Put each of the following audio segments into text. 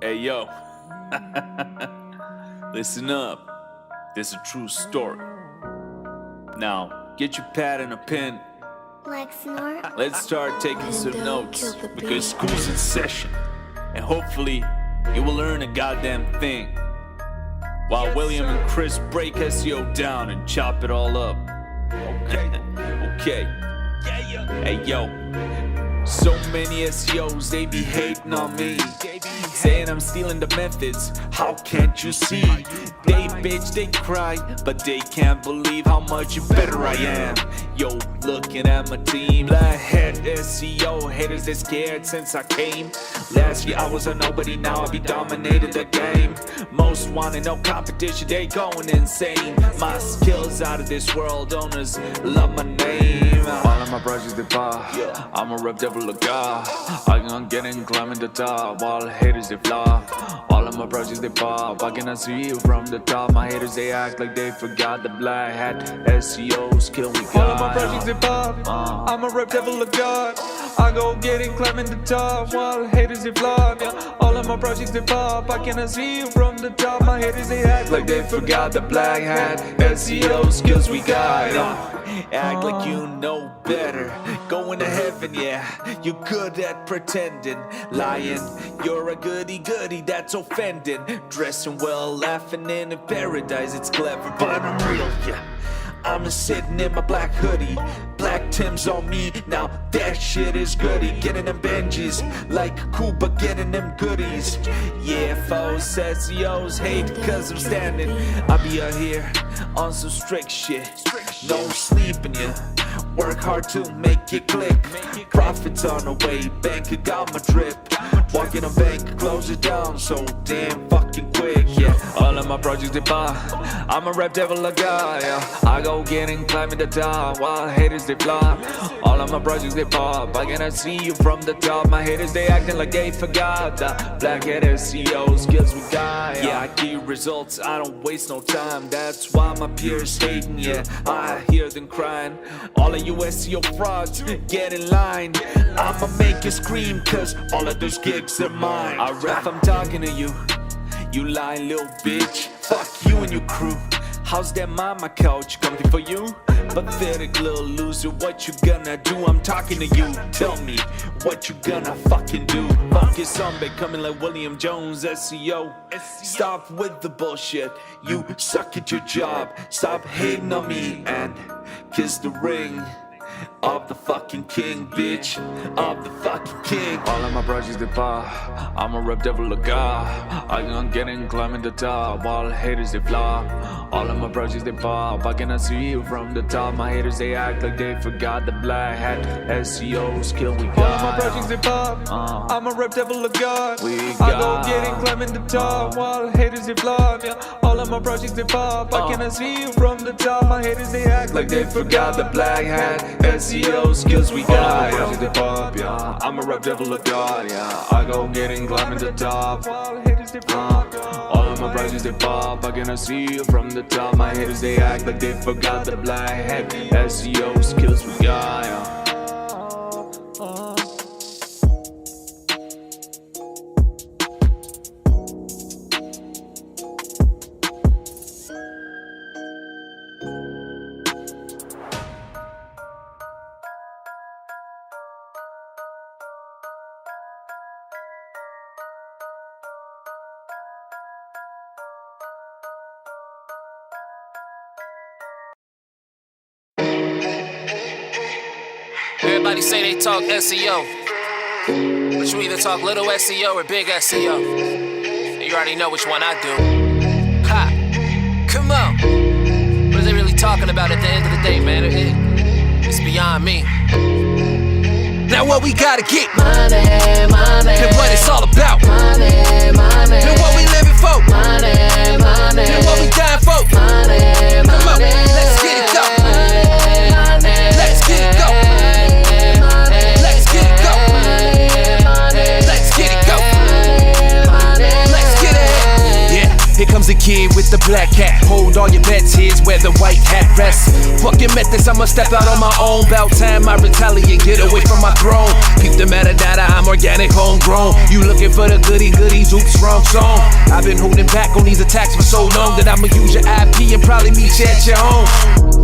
Hey yo, listen up, this is a true story. Now, get your pad and a pen. Let's start taking some notes, because school's in session. And hopefully, you will learn a goddamn thing. While William and Chris break SEO down and chop it all up. Okay. Hey yo, so many SEOs, they be hating on me, saying I'm stealing the methods, how can't you see? They bitch, they cry, but they can't believe how much better I am. Yo, looking at my team, Blackhead SEO, haters they scared since I came. Last year I was a nobody, now I be dominated the game. Most wanted, no competition, they going insane. My skills out of this world, owners love my name. All of my projects they pop, I'm a rep devil of God. I can get in, climbing the top, while haters they flop. All of my projects they pop, I cannot see you from the top. My haters they act like they forgot the black hat SEO skill we got. All of my projects they pop, I'm a rep devil of God. I go get in, climbing the top, while haters they flop. All of my projects they pop, I cannot see you from the top. My haters they act like they forgot the black hat SEO skills we got. Act like you know better, going to heaven, yeah. You good at pretending, lying. You're a goody goody that's offending. Dressing well, laughing in paradise, it's clever, but I'm real, yeah. I'm sitting in my black hoodie, black Tim's on me, now that shit is goody. Getting them Benjis, like Cuba getting them goodies. Yeah, foes, SEOs hate cause I'm standing. I be out here on some strict shit, no sleeping, yeah. Work hard to make it click. Profits on the way, bank got my drip. Walk in a bank, close it down so damn fucking quick, yeah. All of my projects they pop, I'm a rep devil of God, yeah. I go get in, climbing the top, while haters they flop. All of my projects they pop, I cannot see you from the top. My haters they acting like they forgot the blackhead SEO skills we got, yeah. I get results, I don't waste no time. That's why my peers hating, yeah. I hear them crying. All of you SEO frauds, get in line. I'ma make you scream cause all of those gigs are mine. I ref, I'm talking to you, you lying little bitch. Fuck you and your crew. How's that mama couch comfy for you? Pathetic little loser, what you gonna do? I'm talking to you, tell me what you gonna fucking do. Focus on becoming like William Jones, SEO. Stop with the bullshit, you suck at your job. Stop hating on me and kiss the ring of the fucking king, bitch, of the fucking king. All of my projects they pop, I'm a rep devil of God. I can get in, climbing the top, while haters they flop. All of my projects they pop, I cannot see you from the top. My haters they act like they forgot the black hat SEO skill we got. All of my projects they pop, I'm a rep devil of God. I go get in, climbing the top, while haters they flop. All of my projects they pop, I cannot see you from the top. My haters they act like they forgot the black hat SEO skills we got. All of my projects they pop, yeah. I'm a rep devil of God, yeah. I go get in, climbing the top. All of my projects they pop, I cannot see you from the top. My haters they act like they forgot the black hat SEO skills we got, yeah. Everybody say they talk SEO, but you either talk little SEO or big SEO. And you already know which one I do. Ha! Come on! What are they really talking about at the end of the day, man? It's beyond me. Now what we gotta get? Money, money. And what it's all about? Money, money. And what we living for? Money, money. And what we dying for? Money, money. Come on, let's get it go. Let's get it go. Let's get it go. Let's get it go. Let's get it. Yeah, here comes a kid with the black hat. Hold all your bets, here's where the white hat rests. Fucking methods, I'ma step out on my own. About time I retaliate, get away from my throne. Keep the metadata, I'm organic, homegrown. You looking for the goodies, oops, wrong song. I've been holding back on these attacks for so long that I'ma use your IP and probably meet you at your home.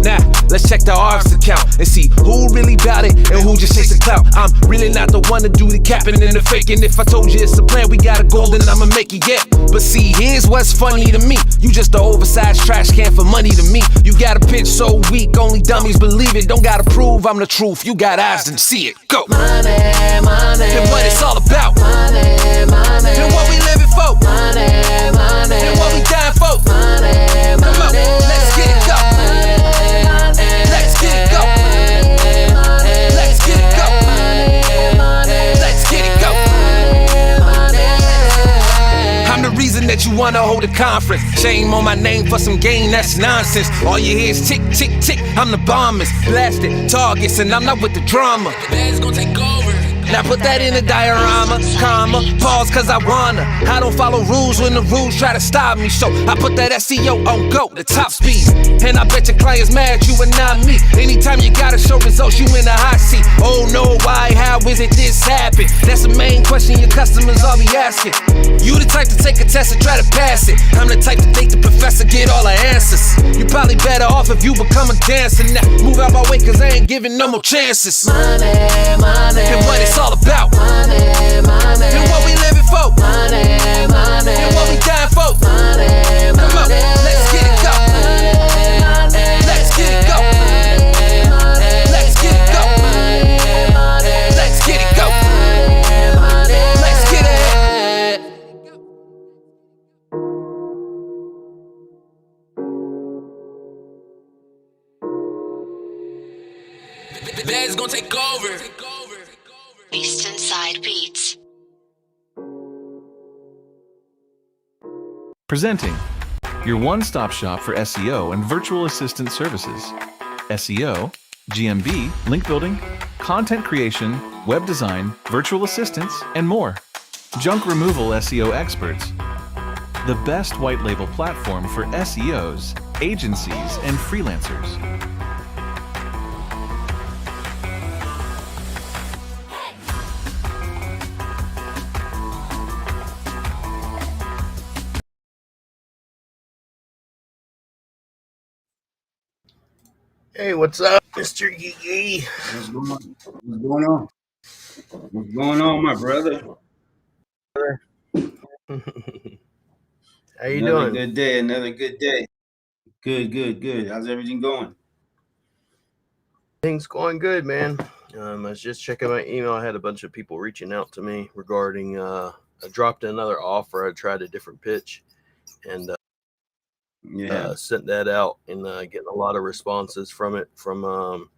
Now, let's check the ARPS account and see who really bout it and who just chasing clout. I'm really not the one to do the capping and the faking. If I told you it's a plan, we got a goal, then I'ma make it, yeah. But see, here's what's funny to me. You just an oversized trash can for money to me. You got a pitch so weak, only dummies believe it. Don't gotta prove I'm the truth, you got eyes to see it. Go! Money, money. And what it's all about. Money, money. And what we living for. Money, money. And what we dying for. Money, Come on, money. let's get it go. Let's get it go. Let's get it go. Let's get it go. I'm the reason that you wanna hold a conference. Shame on my name for some gain, that's nonsense. All you hear is tick, tick, tick. I'm the bombers, blasted targets, and I'm not with the drama. It's gonna take over. Now put that in a diorama, comma, pause cause I wanna. I don't follow rules when the rules try to stop me, so I put that SEO on go, the top speed. And I bet your clients mad you and not me. Anytime you gotta show results, you in the hot seat. Oh no, why, how is it this happened? That's the main question your customers all be asking. You the type to take a test and try to pass it. I'm the type to think the professor get all the answers. You probably better off if you become a dancer. Now move out my way cause I ain't giving no more chances. Money, money. And what it's all about. Money, money. And what we living for. Money, money. And what we dying for. Money, Come on, money. let's get it go. Let's get it go. Let's get it go. Let's get it go. Let's get it. That's gonna take over. Eastern Side Beats. Presenting your one-stop shop for SEO and virtual assistant services. SEO, GMB, link building, content creation, web design, virtual assistants, and more. Junk removal SEO experts. The best white label platform for SEOs, agencies, and freelancers. Hey, what's up, Mr. Yee? What's going on? What's going on? What's going on, my brother? How you Another doing? good day. Another good day. Good. How's everything going? Things going good, man. I was just checking my email. I had a bunch of people reaching out to me regarding. I dropped another offer. I tried a different pitch, and sent that out, and getting a lot of responses from it. From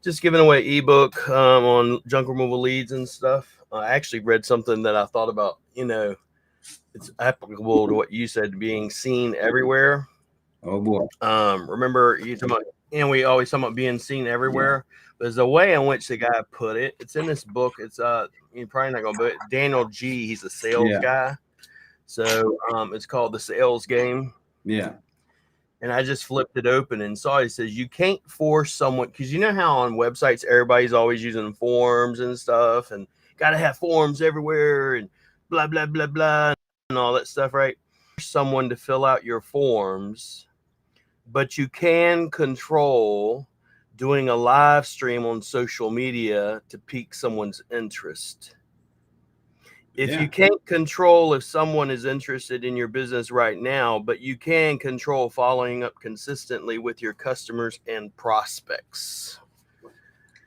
just giving away ebook on junk removal leads and stuff. I actually read something that I thought about. You know, it's applicable to what you said, being seen everywhere. Oh boy. Remember you talking about, we always talk about being seen everywhere. There's a way in which the guy put it. It's in this book. It's you're probably not gonna, but Daniel G. He's a sales guy. So it's called The Sales Game. Yeah. And I just flipped it open and saw it says you can't force someone, because you know how on websites everybody's always using forms and stuff, and gotta have forms everywhere and blah blah blah blah and all that stuff, right? Someone to fill out your forms, but you can control doing a live stream on social media to pique someone's interest. If you can't control if someone is interested in your business right now, but you can control following up consistently with your customers and prospects.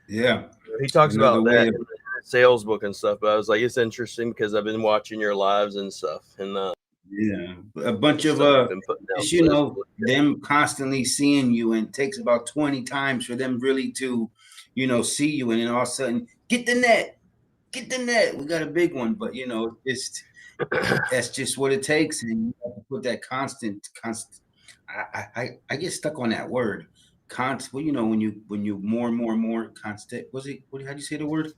Yeah. He talks about that in the sales book and stuff, but I was like, it's interesting because I've been watching your lives and stuff. And a bunch of just, them constantly seeing you, and it takes about 20 times for them really to, see you, and then all of a sudden, get the net. We got a big one, but just that's just what it takes, and you have to put that constant. I get stuck on that word, constant. Well, when you more and more constant. How'd you say the word?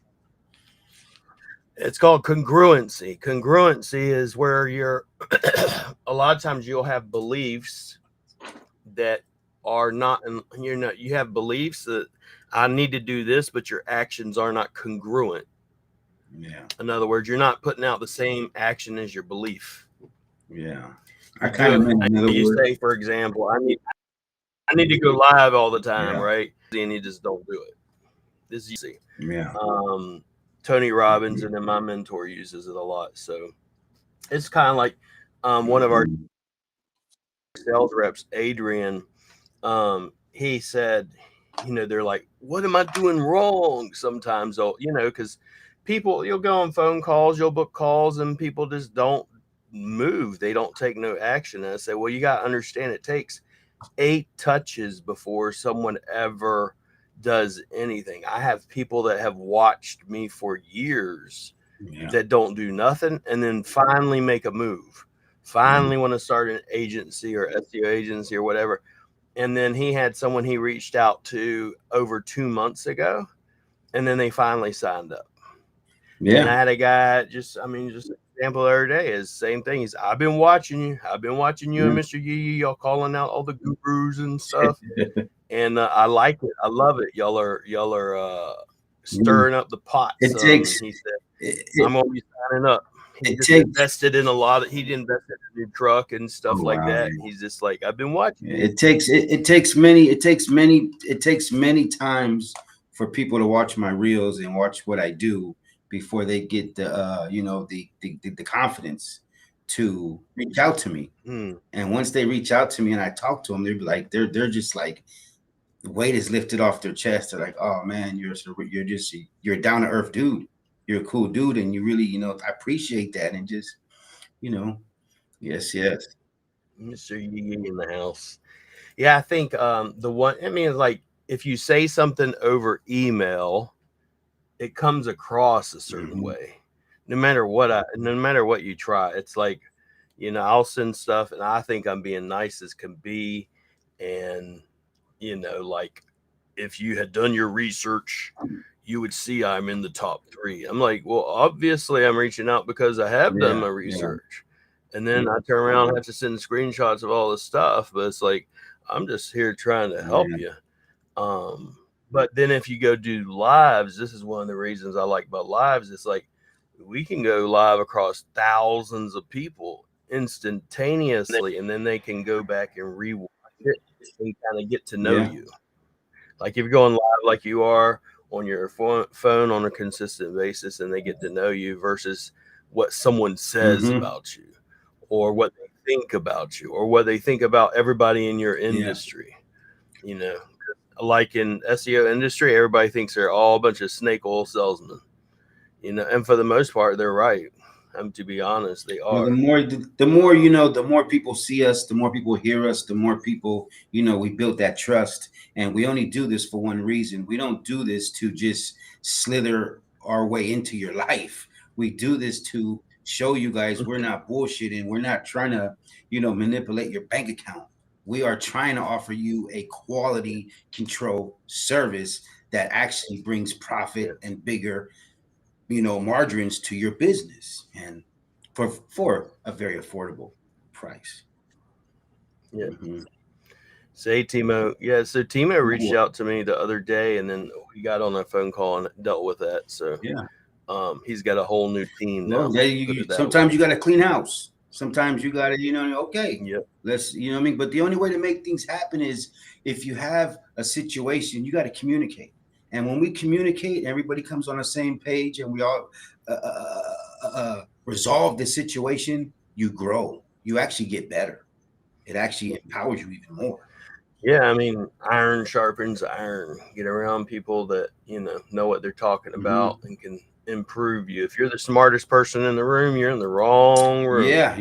It's called congruency. Congruency is where you're a lot of times you'll have beliefs that are not, and you have beliefs that I need to do this, but your actions are not congruent. Yeah. In other words, you're not putting out the same action as your belief. Yeah. I kind of meant another word. Say, for example, I need to go live all the time, right? And you just don't do it. This is easy. Yeah. Tony Robbins and then my mentor uses it a lot. So it's kind of like one of our sales reps, Adrian, he said, they're like, what am I doing wrong? Sometimes they'll, because people, you'll go on phone calls, you'll book calls, and people just don't move. They don't take no action. And I say, well, you got to understand it takes 8 touches before someone ever does anything. I have people that have watched me for years that don't do nothing and then finally make a move. Finally want to start an agency or SEO agency or whatever. And then he had someone he reached out to over 2 months ago, and then they finally signed up. Yeah. And I had a guy just an example the other day is same thing. He's, I've been watching you and Mr. Yee, y'all calling out all the gurus and stuff. And I like it. I love it. Y'all are stirring up the pot. He said, I'm gonna be signing up. He just invested in he invested in a new truck and stuff like that. He's just like, I've been watching. It takes many times for people to watch my reels and watch what I do before they get the confidence to reach out to me. And once they reach out to me and I talk to them, they're like, they're just like, the weight is lifted off their chest. They're like, oh man, you're a down to earth dude. You're a cool dude, and you really, I appreciate that. And just, yes. Mr. Yee in the house. Yeah, I think like if you say something over email, it comes across a certain way. No matter what you try. It's like, I'll send stuff and I think I'm being nice as can be. And, like if you had done your research, you would see I'm in the top 3. I'm like, well, obviously I'm reaching out because I have done my research. And then I turn around and have to send screenshots of all this stuff. But it's like, I'm just here trying to help you. But then if you go do lives, this is one of the reasons I like about lives. It's like, we can go live across thousands of people instantaneously. And then they can go back and rewatch it and kind of get to know you. Like if you're going live like you are on your phone on a consistent basis and they get to know you versus what someone says about you or what they think about you or what they think about everybody in your industry. Like in SEO industry, everybody thinks they're all a bunch of snake oil salesmen, and for the most part, they're right. To be honest, they are. Well, the more people see us, the more people hear us, the more people, we build that trust. And we only do this for one reason. We don't do this to just slither our way into your life. We do this to show you guys we're not bullshitting. We're not trying to, manipulate your bank account. We are trying to offer you a quality control service that actually brings profit and bigger margins to your business, and for a very affordable price. Say Timo. Yeah, so Timo reached out to me the other day, and then we got on a phone call and dealt with that. So he's got a whole new team now. Sometimes you got to clean house. Sometimes you got to, let's, but the only way to make things happen is if you have a situation, you got to communicate. And when we communicate, everybody comes on the same page and we all resolve the situation, you grow. You actually get better. It actually empowers you even more. Yeah, iron sharpens iron. Get around people that, know what they're talking about and can improve you. If you're the smartest person in the room, you're in the wrong room. Yeah,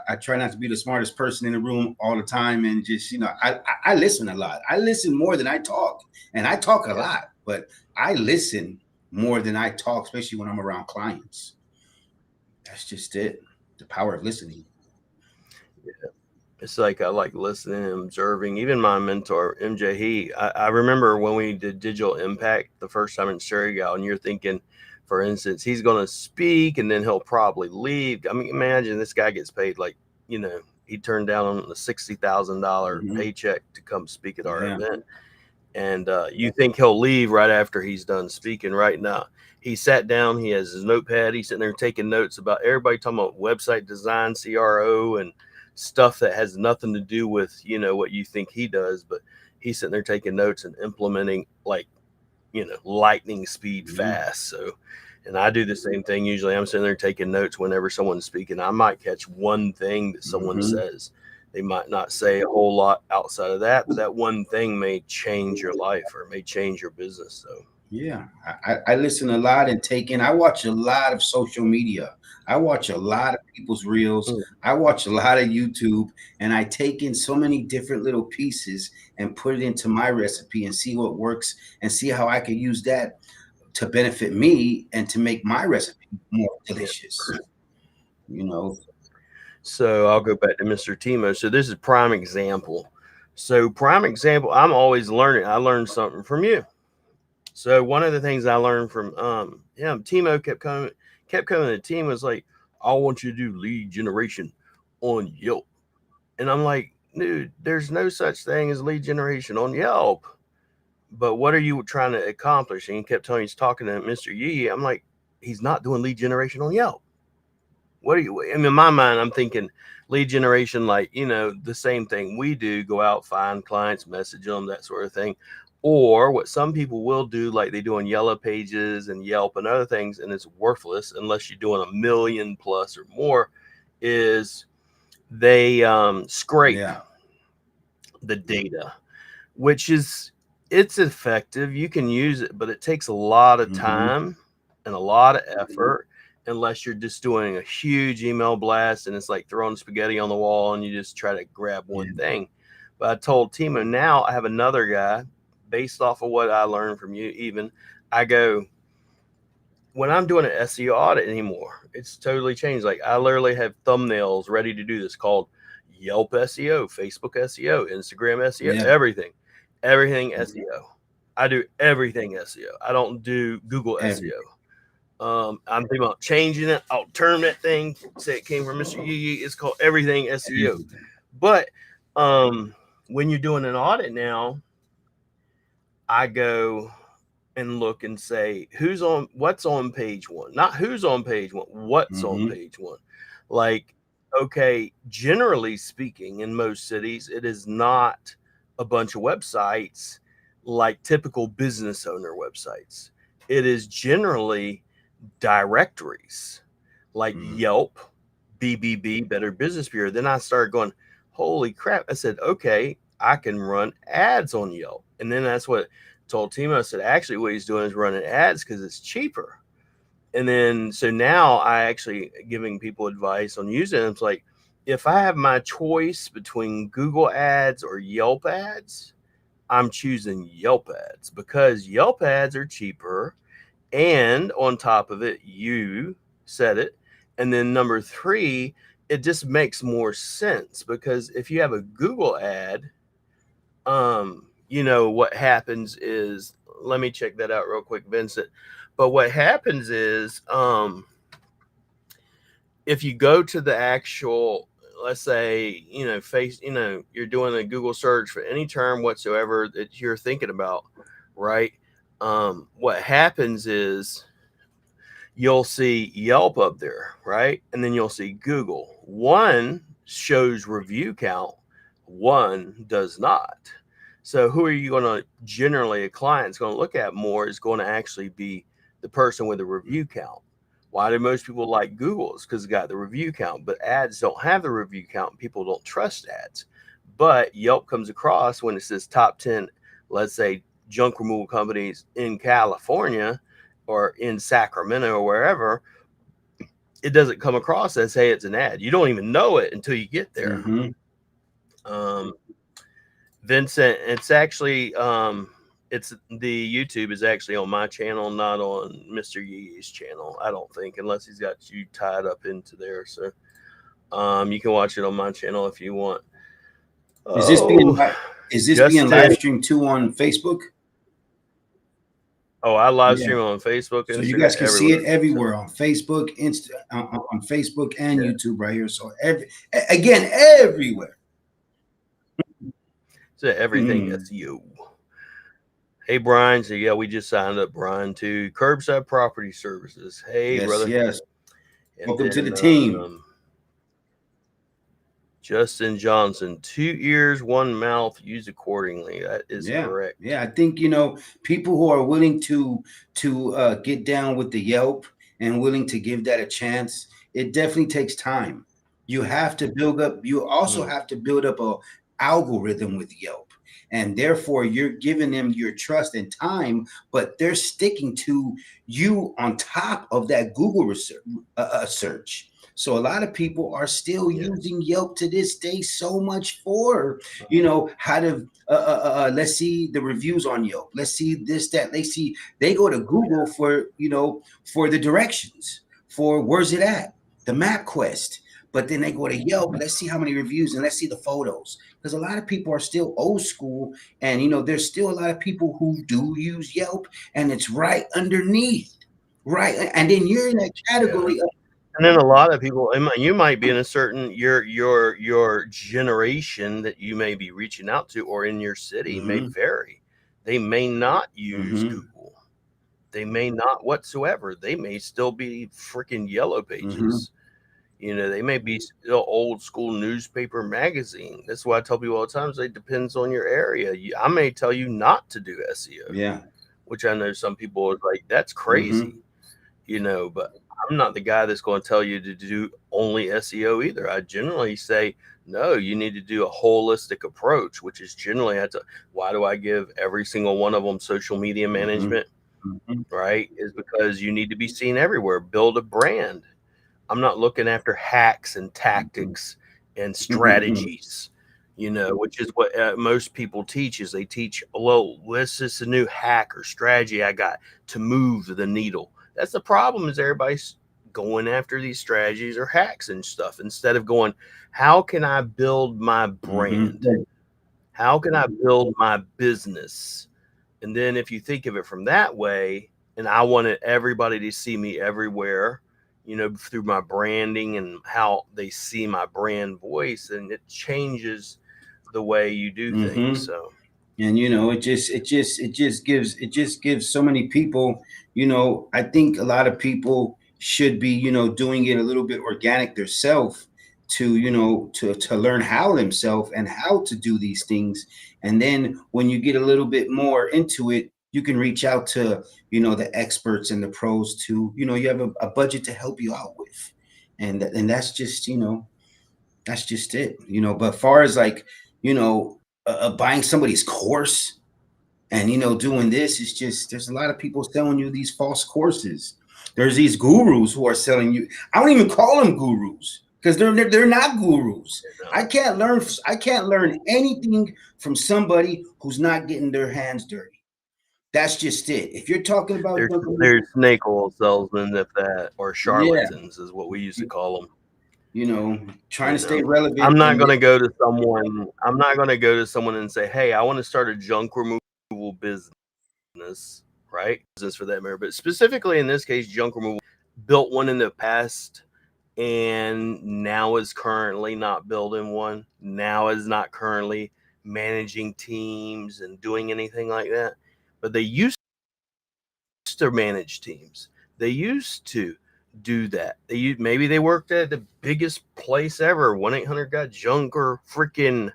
I try not to be the smartest person in the room all the time, and just I listen a lot. I listen more than I talk, and I talk a lot, but I listen more than I talk, especially when I'm around clients. That's just it. The power of listening. Yeah. It's like I like listening and observing. Even my mentor, MJ, I remember when we did Digital Impact the first time in Surreygal, and you're thinking, for instance, he's going to speak and then he'll probably leave. Imagine this guy gets paid like, he turned down a $60,000 paycheck to come speak at our event. And you think he'll leave right after he's done speaking? Right now, he sat down, he has his notepad, he's sitting there taking notes about everybody talking about website design, CRO, and stuff that has nothing to do with, you know, what you think he does. But he's sitting there taking notes and implementing, like, you know, lightning speed fast. So, and I do the same thing. Usually I'm sitting there taking notes whenever someone's speaking. I might catch one thing that someone says. They might not say a whole lot outside of that, but that one thing may change your life or may change your business. So yeah, I listen a lot and take in. I watch a lot of social media. I watch a lot of people's reels. I watch a lot of YouTube, and I take in so many different little pieces and put it into my recipe and see what works and see how I can use that to benefit me and to make my recipe more delicious. You know. So I'll go back to Mr. Timo. So this is prime example. So prime example, I'm always learning. I learned something from you. So one of the things I learned from him, Timo kept coming to the team, was like, I want you to do lead generation on Yelp. And I'm like, dude, there's no such thing as lead generation on Yelp. But what are you trying to accomplish? And he kept telling me he's talking to Mr. Yee. I'm like, he's not doing lead generation on Yelp. What are you? I mean, in my mind, I'm thinking lead generation, like, you know, the same thing we do, go out, find clients, message them, that sort of thing. Or what some people will do, like they do on Yellow Pages and Yelp and other things, and it's worthless unless you're doing 1 million plus or more, is they scrape the data, which is, it's effective. You can use it, but it takes a lot of time and a lot of effort. Unless you're just doing a huge email blast and it's like throwing spaghetti on the wall and you just try to grab one thing. But I told Timo, now I have another guy based off of what I learned from you. Even I go, when I'm doing an SEO audit anymore, it's totally changed. Like I literally have thumbnails ready to do this called Yelp SEO, Facebook SEO, Instagram SEO, everything SEO. I do everything SEO. I don't do Google SEO. I'm thinking about changing it. I'll term that thing, say it came from Mr. Yee. It's called everything SEO. But when you're doing an audit now, I go and look and say, what's on page one? Not who's on page one, what's on page one. Like, okay, generally speaking, in most cities, it is not a bunch of websites like typical business owner websites. It is generally directories like Yelp, BBB, Better Business Bureau. Then I started going, holy crap. I said, okay, I can run ads on Yelp. And then that's what I told Timo. I said, actually, what he's doing is running ads because it's cheaper. And then, so now I actually giving people advice on using it. It's like, if I have my choice between Google ads or Yelp ads, I'm choosing Yelp ads because Yelp ads are cheaper. And on top of it, you said it. And then number 3, it just makes more sense because if you have a Google ad, you know, what happens is, let me check that out real quick, Vincent. But what happens is, if you go to the actual, let's say, you know, you're doing a Google search for any term whatsoever that you're thinking about, right? What happens is you'll see Yelp up there, right? And then you'll see Google. One shows review count, one does not. So who are you going to, generally a client's going to look at more is going to actually be the person with the review count. Why do most people like Google? It's because it's got the review count, but ads don't have the review count. People don't trust ads. But Yelp comes across when it says top 10, let's say, junk removal companies in California or in Sacramento or wherever, it doesn't come across as, hey, it's an ad. You don't even know it until you get there. Vincent, it's actually, it's the YouTube is actually on my channel, not on Mr. Yee's channel, I don't think, unless he's got you tied up into there. So you can watch it on my channel if you want. Is this being live streamed too on Facebook? Oh, I live Yeah. stream on Facebook, So you Instagram, guys can see it everywhere. everywhere on Facebook, on Facebook and Yeah. YouTube right here. So again, everywhere. So everything SEO. Hey, Brian. So yeah, we just signed up Brian to Curbside Property Services. Hey, Yes, brother. yes. And Welcome to the then, team. Justin Johnson, 2 ears, 1 mouth, use accordingly. That is correct. Yeah, I think people who are willing to get down with the Yelp and willing to give that a chance. It definitely takes time. You have to build up. You also have to build up a algorithm with Yelp, and therefore you're giving them your trust and time, but they're sticking to you on top of that Google research, search. So a lot of people are still using Yelp to this day so much for, how to, let's see the reviews on Yelp. Let's see this, that. They go to Google for, for the directions, for where's it at, the map quest. But then they go to Yelp. Let's see how many reviews and let's see the photos. Because a lot of people are still old school. And, there's still a lot of people who do use Yelp and it's right underneath. Right. And then you're in that category of. And then a lot of people, you might be in a certain your generation that you may be reaching out to, or in your city may vary. They may not use Google. They may not whatsoever. They may still be freaking Yellow Pages. They may be still old school newspaper magazine. That's why I tell people all the time, it depends on your area. I may tell you not to do SEO. Yeah. Which I know some people are like, that's crazy. But I'm not the guy that's going to tell you to do only SEO either. I generally say, no, you need to do a holistic approach, which is generally, why do I give every single one of them social media management? Right? Is because you need to be seen everywhere. Build a brand. I'm not looking after hacks and tactics and strategies, which is what most people teach. Is they teach, well, this is a new hack or strategy I got to move the needle. That's the problem, is everybody's going after these strategies or hacks and stuff instead of going, how can I build my brand? How can I build my business? And then if you think of it from that way, and I wanted everybody to see me everywhere, through my branding and how they see my brand voice, and it changes the way you do things. So, and it just gives so many people, I think a lot of people should be, doing it a little bit organic themselves to, to learn how themselves and how to do these things. And then when you get a little bit more into it, you can reach out to, the experts and the pros to, you have a budget to help you out with. And that's just, that's just it, but far as like, buying somebody's course and, doing this, is just, there's a lot of people selling you these false courses. There's these gurus who are selling you. I don't even call them gurus because they're not gurus. I can't learn anything from somebody who's not getting their hands dirty. That's just it. If you're talking about, there's snake oil salesmen, or charlatans is what we used to call them. Trying to stay relevant. I'm not going to go to someone. I'm not going to go to someone and say, hey, I want to start a junk removal business, right? Business for that matter. But specifically in this case, junk removal, built one in the past and now is currently not building one. Now is not currently managing teams and doing anything like that. But they used to manage teams. They used to do that. Maybe they worked at the biggest place ever, 1-800-GOT-JUNK or freaking,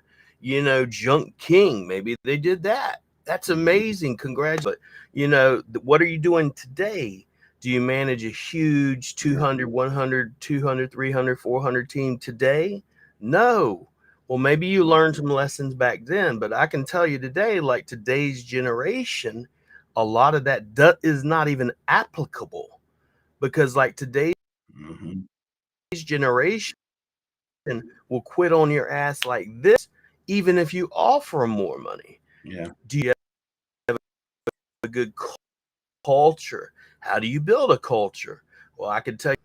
Junk King. Maybe they did that. That's amazing. Congratulations. But, what are you doing today? Do you manage a huge 200, 100, 200, 300, 400 team today? No. Well, maybe you learned some lessons back then, but I can tell you today, like today's generation, a lot of that is not even applicable, because like today's generation will quit on your ass like this, even if you offer them more money. Yeah. Do you have a good culture? How do you build a culture? Well, I can tell you,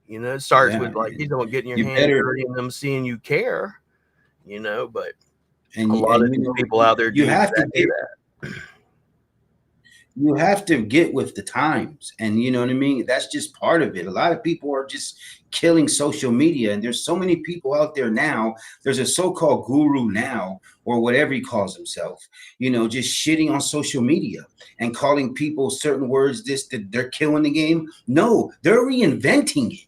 it starts with like, getting your hands dirty and them seeing you care, but a lot of people out there do exactly that. you have to get with the times, and you know what I mean. That's just part of it. A lot of people are just killing social media, and there's so many people out there now. There's a so-called guru now, or whatever he calls himself, you know, just shitting on social media and calling people certain words. This that they're killing the game. No, they're reinventing it.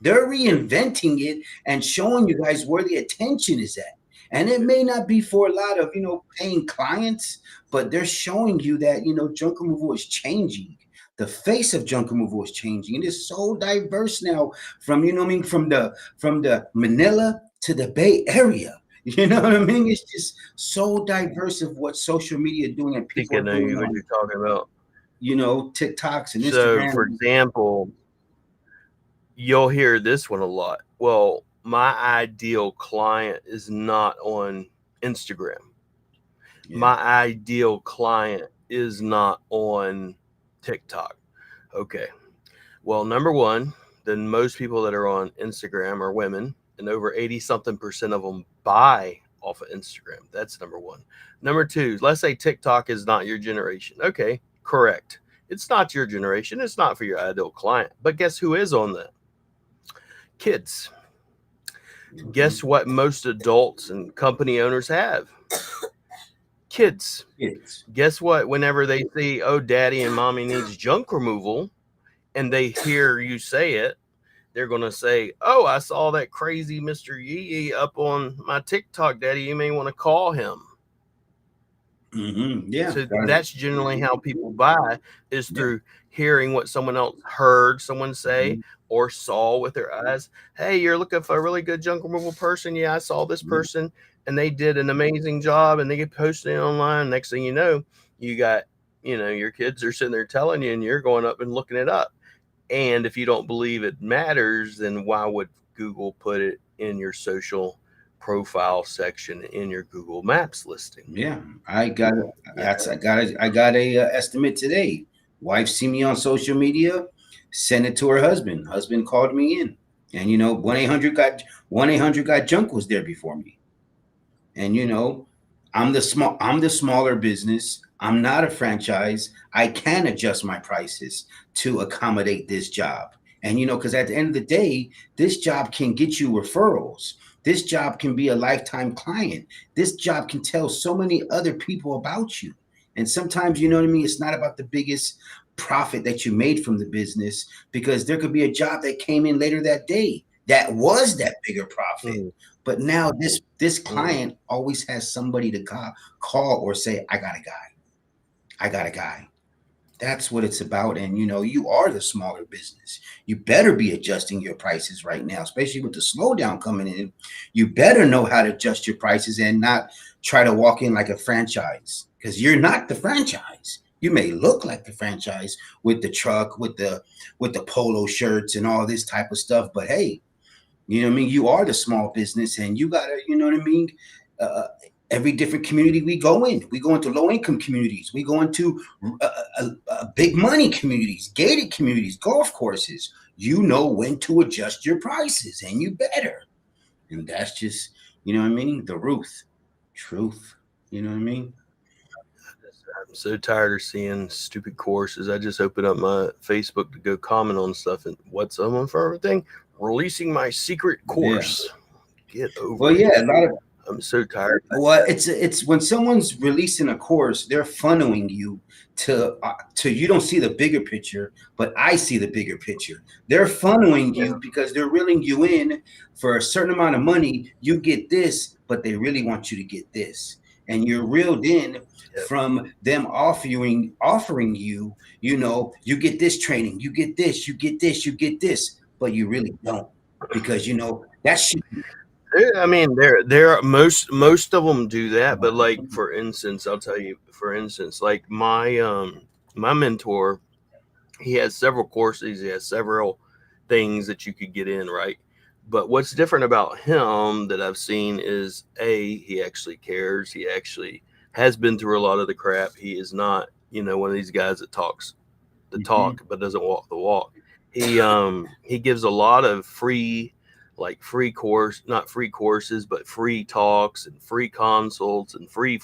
They're reinventing it and showing you guys where the attention is at. And it may not be for a lot of, you know, paying clients, but they're showing you that, you know, junk removal is changing. The face of junk removal is changing. It is so diverse now from, you know what I mean, from the Manila to the Bay Area. You know what I mean? It's just so diverse of what social media is doing, and people I think I know what you're talking about. You know, TikToks and Instagram. So, for example, you'll hear this one a lot. Well, my ideal client is not on Instagram. Yeah. My ideal client is not on TikTok. Okay. Well, number one, then most people that are on Instagram are women, and over 80-something% of them buy off of Instagram. That's number one. Number two, let's say TikTok is not your generation. Okay, correct. It's not your generation. It's not for your ideal client. But guess who is on that? Kids. Guess what most adults and company owners have? Kids. Guess what? Whenever they see, oh, daddy and mommy needs junk removal, and they hear you say it, they're going to say, oh, I saw that crazy Mr. Yee up on my TikTok, daddy. You may want to call him. Yeah. So that's generally how people buy, is through hearing what someone else heard someone say or saw with their eyes. Hey, you're looking for a really good junk removal person. Yeah, I saw this person and they did an amazing job, and they get posted online. Next thing you know, you got, you know, your kids are sitting there telling you, and you're going up and looking it up. And if you don't believe it matters, then why would Google put it in your social profile section in your Google Maps listing? Yeah, I got a estimate today. Wife see me on social media, sent it to her husband. Husband called me in, and you know, 1-800 got junk was there before me. And you know, I'm the smaller business. I'm not a franchise. I can adjust my prices to accommodate this job. And you know, because at the end of the day, this job can get you referrals. This job can be a lifetime client. This job can tell so many other people about you. And sometimes, you know what I mean, it's not about the biggest profit that you made from the business, because there could be a job that came in later that day that was that bigger profit. But now this client always has somebody to call or say, I got a guy. That's what it's about. And you know, you are the smaller business. You better be adjusting your prices right now, especially with the slowdown coming in. You better know how to adjust your prices and not try to walk in like a franchise, because you're not the franchise. You may look like the franchise with the truck, with the polo shirts and all this type of stuff, but hey, you know what I mean? You are the small business, and you gotta, you know what I mean? Every different community we go into low income communities. We go into big money communities, gated communities, golf courses. You know when to adjust your prices, and you better. And that's just, you know what I mean? The truth. You know what I mean? I'm so tired of seeing stupid courses. I just open up my Facebook to go comment on stuff, and what's someone for everything? Releasing my secret course. Yeah. Get over it. Yeah, a lot of. I'm so tired. Well, it's when someone's releasing a course, they're funneling you to you don't see the bigger picture, but I see the bigger picture. They're funneling you because they're reeling you in for a certain amount of money. You get this, but they really want you to get this, and you're reeled in from them offering you. You know, you get this training, you get this, you get this, you get this, but you really don't, because you know that shit. I mean, there are most of them do that, but like, for instance, I'll tell you, like my mentor, he has several courses, he has several things that you could get in, right? But what's different about him that I've seen is, he actually cares. He actually has been through a lot of the crap. He is not, you know, one of these guys that talks the talk but doesn't walk the walk. He gives a lot of free like free course, not free courses, but free talks and free consults and free,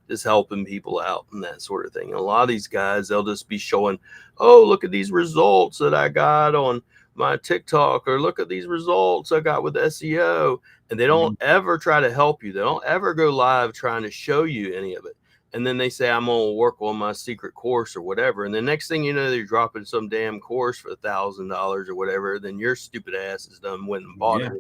just helping people out and that sort of thing. And a lot of these guys, they'll just be showing, oh, look at these results that I got on my TikTok, or look at these results I got with SEO. And they don't ever try to help you. They don't ever go live trying to show you any of it. And then they say, I'm going to work on my secret course or whatever. And the next thing you know, they're dropping some damn course for $1,000 or whatever. Then your stupid ass is done went and bought it,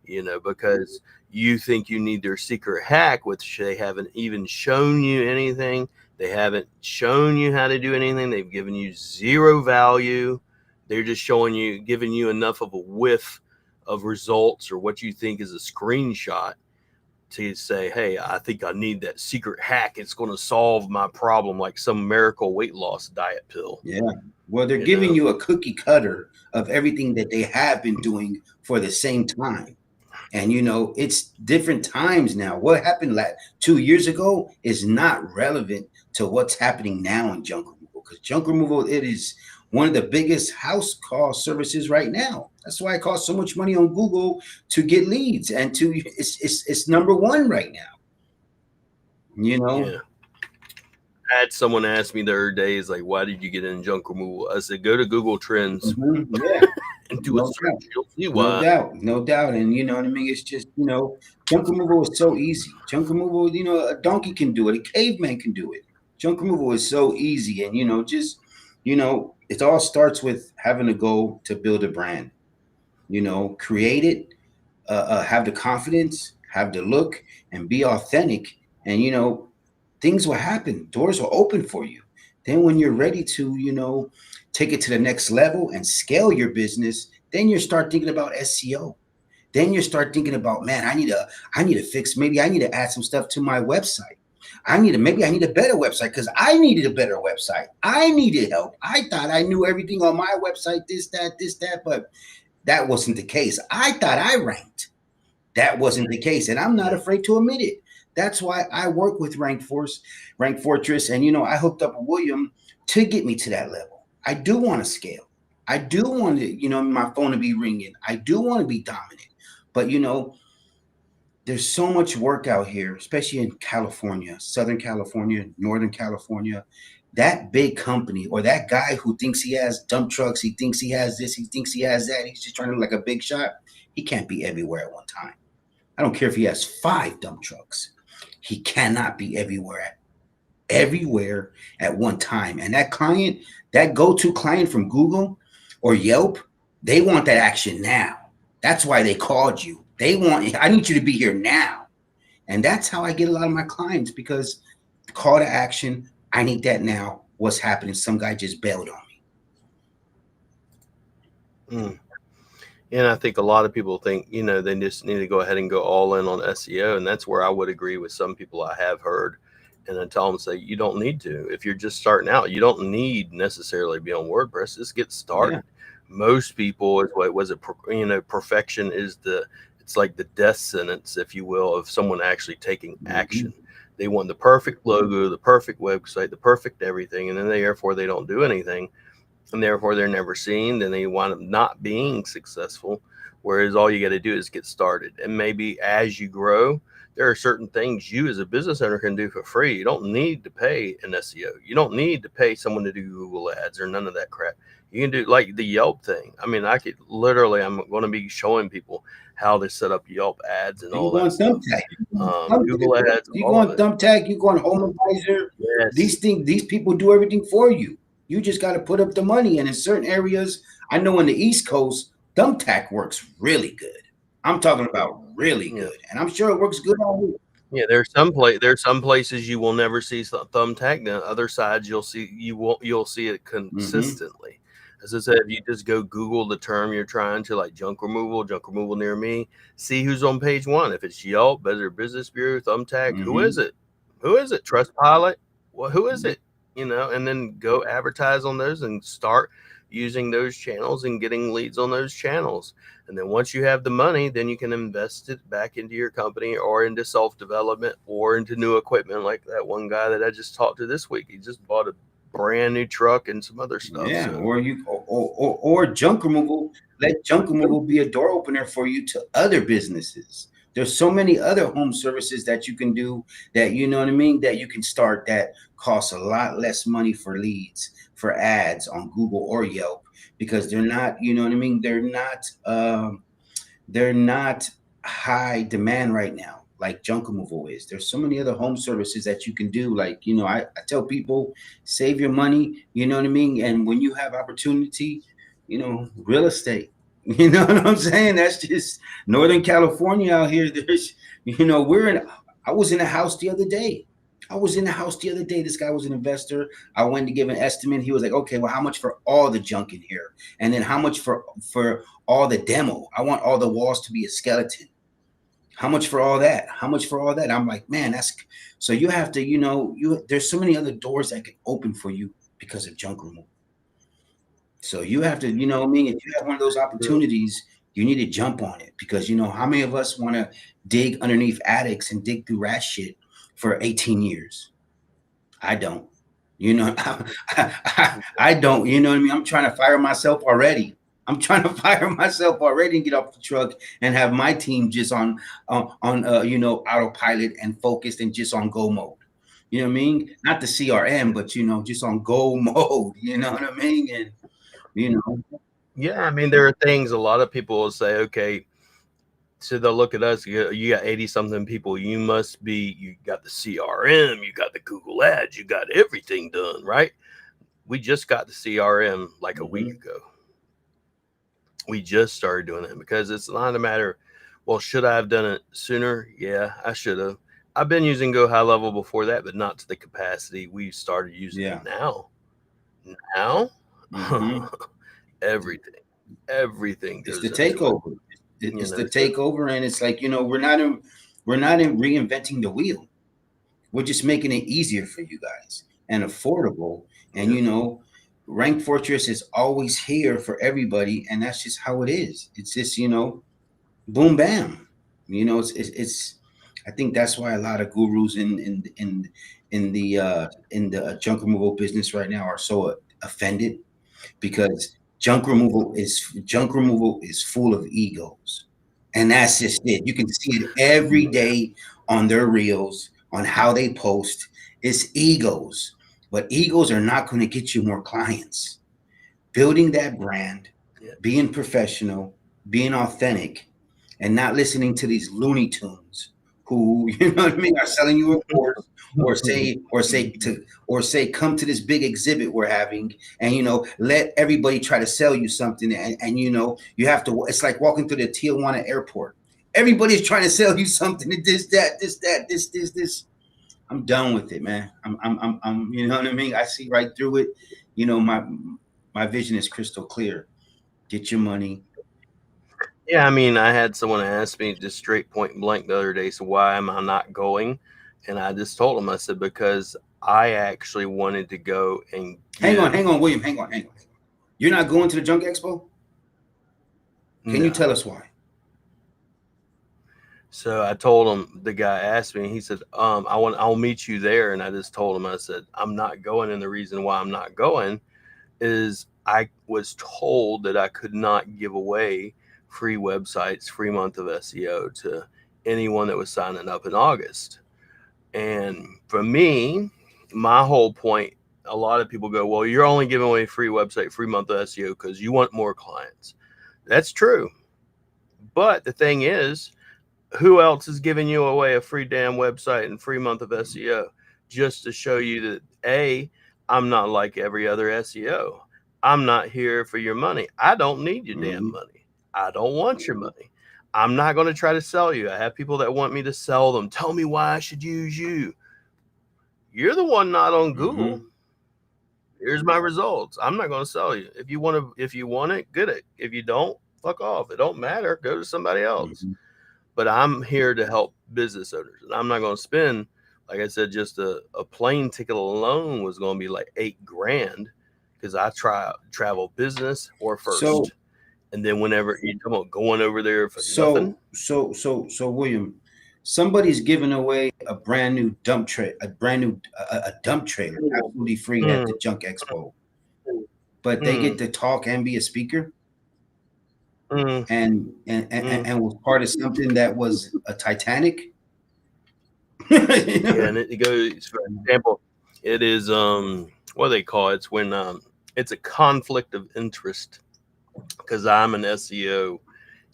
you know, because you think you need their secret hack, which they haven't even shown you anything. They haven't shown you how to do anything. They've given you zero value. They're just showing you, giving you enough of a whiff of results or what you think is a screenshot to say, hey, I think I need that secret hack. It's going to solve my problem, like some miracle weight loss diet pill. Yeah. Well, they're giving you a cookie cutter of everything that they have been doing for the same time. And, you know, it's different times now. What happened 2 years ago is not relevant to what's happening now in junk removal, because junk removal, it is one of the biggest house call services right now. That's why it costs so much money on Google to get leads, and it's number one right now. You know, yeah. I had someone ask me the other day, is like, why did you get in junk removal? I said, go to Google Trends and do a search. You'll see why. No doubt. And you know what I mean? It's just, you know, junk removal is so easy. Junk removal, you know, a donkey can do it. A caveman can do it. Junk removal is so easy. And, you know, just, you know, it all starts with having a goal to build a brand. You know, create it, have the confidence, have the look, and be authentic. And, you know, things will happen. Doors will open for you. Then when you're ready to, you know, take it to the next level and scale your business, then you start thinking about SEO. Then you start thinking about, man, I need to fix, maybe I need to add some stuff to my website. Maybe I need a better website, because I needed a better website. I needed help. I thought I knew everything on my website, this, that, but that wasn't the case. I thought I ranked. That wasn't the case. And I'm not afraid to admit it. That's why I work with Rank Fortress. And, you know, I hooked up with William to get me to that level. I do want to scale. I do want to, you know, my phone to be ringing. I do want to be dominant. But, you know, there's so much work out here, especially in California, Southern California, Northern California. That big company, or that guy who thinks he has dump trucks, he thinks he has this, he thinks he has that, he's just trying to look like a big shot. He can't be everywhere at one time. I don't care if he has 5 dump trucks. He cannot be everywhere at one time. And that client, that go-to client from Google or Yelp, they want that action now. That's why they called you. I need you to be here now. And that's how I get a lot of my clients, because the call to action, I need that now. What's happening? Some guy just bailed on me. And I think a lot of people think, you know, they just need to go ahead and go all in on SEO. And that's where I would agree with some people I have heard. And I tell them, say, you don't need to. If you're just starting out, you don't need necessarily be on WordPress. Just get started. Yeah. Most people, perfection is it's like the death sentence, if you will, of someone actually taking action. They want the perfect logo, the perfect website, the perfect everything, and then therefore they don't do anything, and therefore they're never seen. Then they wind up not being successful, whereas all you got to do is get started. And maybe as you grow, there are certain things you as a business owner can do for free. You don't need to pay an SEO. You don't need to pay someone to do Google ads or none of that crap. You can do like the Yelp thing. I mean, I'm going to be showing people how to set up Yelp ads and all that stuff. Google ads. You go on Thumbtack, you go on Home Advisor. Yes. These people do everything for you. You just got to put up the money. And in certain areas, I know in the East Coast, Thumbtack works really good. I'm talking about really good, and I'm sure it works good all week. Yeah, there's some places you will never see Thumbtack. Then other sides you'll see it consistently. As I said, if you just go Google the term you're trying to, like junk removal near me, see who's on page 1. If it's Yelp, Better Business Bureau, Thumbtack, who is it? Trustpilot? Well, who is it? You know, and then go advertise on those and start using those channels and getting leads on those channels. And then once you have the money, then you can invest it back into your company or into self-development or into new equipment, like that one guy that I just talked to this week. He just bought a brand new truck and some other stuff. Yeah, so. Or junk removal. let junk removal be a door opener for you to other businesses. There's so many other home services that you can do that, you know what I mean, that you can start that costs a lot less money for leads, for ads on Google or Yelp, because they're not, you know what I mean, they're not high demand right now like junk removal is. There's so many other home services that you can do. Like, you know, I tell people, save your money, you know what I mean? And when you have opportunity, you know, real estate, you know what I'm saying? That's just Northern California out here. There's, you know, I was in a house the other day. This guy was an investor. I went to give an estimate. He was like, okay, well, how much for all the junk in here? And then how much for all the demo? I want all the walls to be a skeleton. How much for all that? I'm like, man, that's so you have to, you know, there's so many other doors that can open for you because of junk removal. So you have to, you know what I mean? If you have one of those opportunities, you need to jump on it, because, you know, how many of us want to dig underneath attics and dig through rat shit for 18 years? I don't. You know, I don't. You know what I mean? I'm trying to fire myself already. And get off the truck and have my team just on you know, autopilot and focused and just on go mode. You know what I mean? Not the CRM, but, you know, just on go mode. You know what I mean? And, you know. Yeah, I mean, there are things a lot of people will say, okay, so they'll look at us, you got 80 something people, you got the CRM, you got the Google ads, you got everything done, right? We just got the CRM like a week ago. We just started doing it, because it's not a matter, well, should I have done it sooner? Yeah, I should have. I've been using Go High Level before that, but not to the capacity we started using it now. Everything It's the takeover. It's the takeover, and it's like, you know, we're not in reinventing the wheel. We're just making it easier for you guys and affordable. And, you know, Rank Fortress is always here for everybody, and that's just how it is. It's just, you know, boom bam. You know, it's I think that's why a lot of gurus in the junk removal business right now are so offended, because junk removal is full of egos. And that's just it. You can see it every day on their reels, on how they post. It's egos. But egos are not going to get you more clients. Building that brand, being professional, being authentic, and not listening to these Looney Tunes who, you know what I mean, are selling you a course, or say come to this big exhibit we're having, and, you know, let everybody try to sell you something, and you know, you have to, it's like walking through the Tijuana airport. Everybody's trying to sell you something, this. I'm done with it, man. I'm you know what I mean? I see right through it. You know, my vision is crystal clear. Get your money. Yeah, I mean, I had someone ask me just straight point blank the other day, so why am I not going? And I just told him, I said, because I actually wanted to go and hang on, William, hang on. You're not going to the Junk Expo? Can you tell us why? So I told him, the guy asked me, he said, I'll meet you there. And I just told him, I said, I'm not going. And the reason why I'm not going is I was told that I could not give away free websites, free month of SEO to anyone that was signing up in August. And for me, my whole point, a lot of people go, well, you're only giving away free website, free month of SEO because you want more clients. That's true. But the thing is, who else is giving you away a free damn website and free month of SEO just to show you that, A, I'm not like every other SEO. I'm not here for your money. I don't need your damn money. I don't want your money. I'm not going to try to sell you. I have people that want me to sell them. Tell me why I should use you. You're the one not on Google. Here's my results. I'm not going to sell you. If you want it, get it. If you don't, fuck off. It don't matter. Go to somebody else. But I'm here to help business owners. And I'm not going to spend, like I said, just a plane ticket alone was going to be like $8,000, because I travel business or first. So, and then whenever you come on going over there for nothing. So William, somebody's giving away a brand new dump trailer, absolutely free at the Junk Expo. But they get to talk and be a speaker. Mm, and was part of something that was a Titanic. yeah, and it goes, for example, it is what do they call it? It's when it's a conflict of interest, because I'm an SEO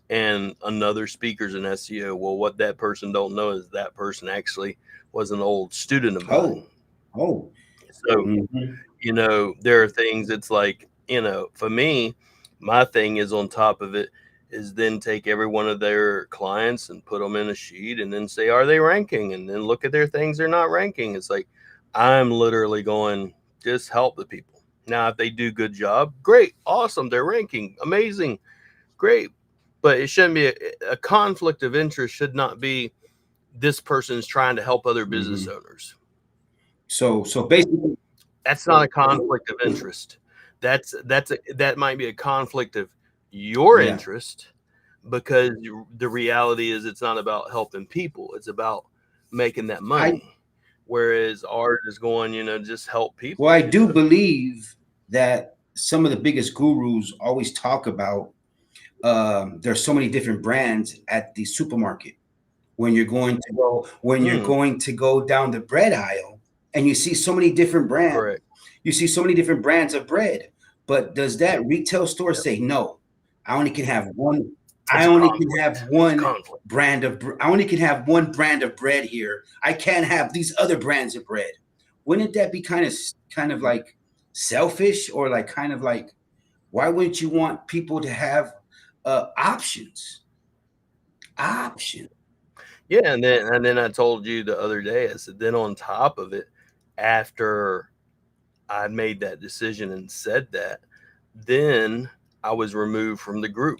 and another speaker's an SEO. Well, what that person don't know is that person actually was an old student of mine. Oh. So, Mhm. you know, there are things, it's like, you know, for me, my thing is on top of it is then take every one of their clients and put them in a sheet and then say, are they ranking? And then look at their things they're not ranking. It's like, I'm literally going, just help the people. Now, if they do good job, great, awesome, they're ranking, amazing, great. But it shouldn't be a conflict of interest should not be this person's trying to help other business owners. So basically, That's not a conflict of interest. That might be a conflict of your yeah. interest, because the reality is it's not about helping people. It's about making that money. Whereas ours is going, you know, just help people. Well, I do believe that some of the biggest gurus always talk about there's so many different brands at the supermarket. When you're going to go down the bread aisle and you see so many different brands, Correct. you see so many different brands of bread. But does that retail store say no? I only can have one. I only can have one brand of. I only can have one brand of bread here. I can't have these other brands of bread. Wouldn't that be kind of like selfish, or like kind of like, why wouldn't you want people to have options? Options. Yeah, and then I told you the other day, I said, then on top of it, after I made that decision and said that, then I was removed from the group.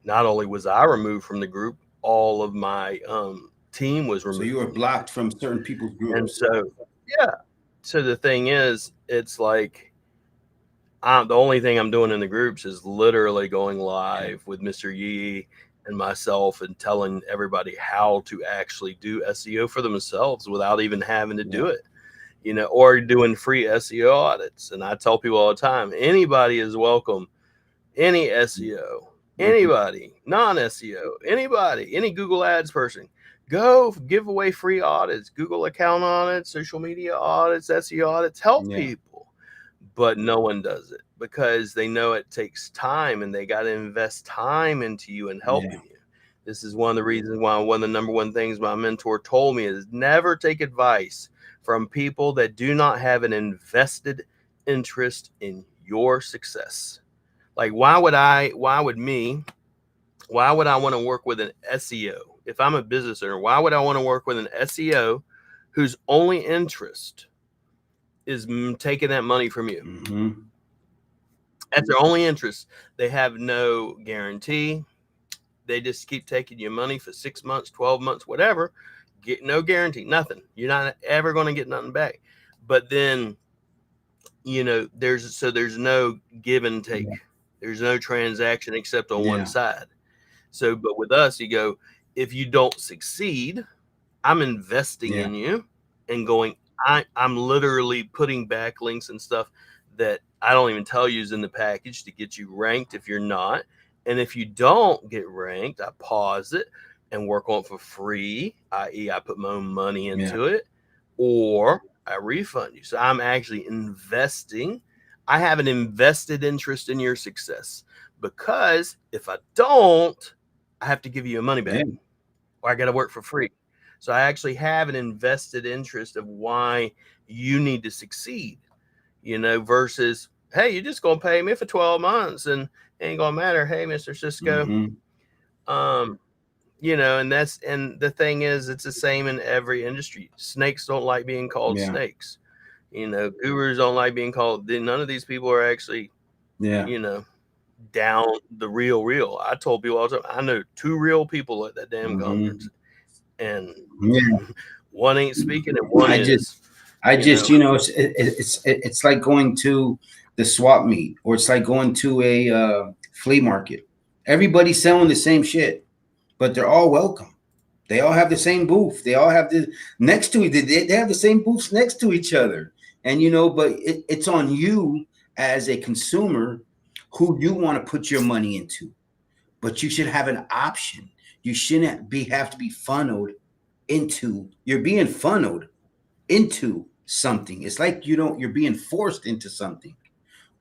Not only was I removed from the group, all of my team was removed. So you were blocked from certain people's groups. And so, yeah. So the thing is, it's like, the only thing I'm doing in the groups is literally going live with Mr. Yee and myself and telling everybody how to actually do SEO for themselves without even having to do it, you know, or doing free SEO audits. And I tell people all the time, anybody is welcome, any SEO, anybody, non-SEO, anybody, any Google Ads person, go give away free audits, Google account audits, social media audits, SEO audits, help people. But no one does it because they know it takes time and they got to invest time into you and helping you. This is one of the reasons why one of the number one things my mentor told me is never take advice from people that do not have an invested interest in your success. Like, why would I want to work with an SEO? If I'm a business owner, why would I want to work with an SEO whose only interest is taking that money from you? That's their only interest. They have no guarantee. They just keep taking your money for 6 months, 12 months, whatever. Get no guarantee, nothing. You're not ever going to get nothing back. But then, you know, there's no give and take. There's no transaction except on one side. So, but with us, you go, if you don't succeed, I'm investing in you and going, I'm literally putting backlinks and stuff that I don't even tell you is in the package to get you ranked if you're not. And if you don't get ranked, I pause it and work on it for free, i.e. I put my own money into it, or I refund you. So I'm actually investing. I have an invested interest in your success, because if I don't, I have to give you your money back or I got to work for free. So I actually have an invested interest of why you need to succeed, you know, versus, hey, you're just going to pay me for 12 months and it ain't going to matter. Hey, Mr. Cisco, you know, and the thing is, it's the same in every industry. Snakes don't like being called snakes. You know, gurus don't like being called. None of these people are actually, you know, down the real. I told people all the time, I know 2 real people at that damn conference. And one ain't speaking and one is. You know, it's like going to the swap meet, or it's like going to a flea market. Everybody's selling the same shit, but they're all welcome. They all have the same booth. They all have they have the same booths next to each other. And, you know, but it's on you as a consumer who you want to put your money into. but you should have an option. You shouldn't have to be funneled into, you're being funneled into something. It's like you're being forced into something.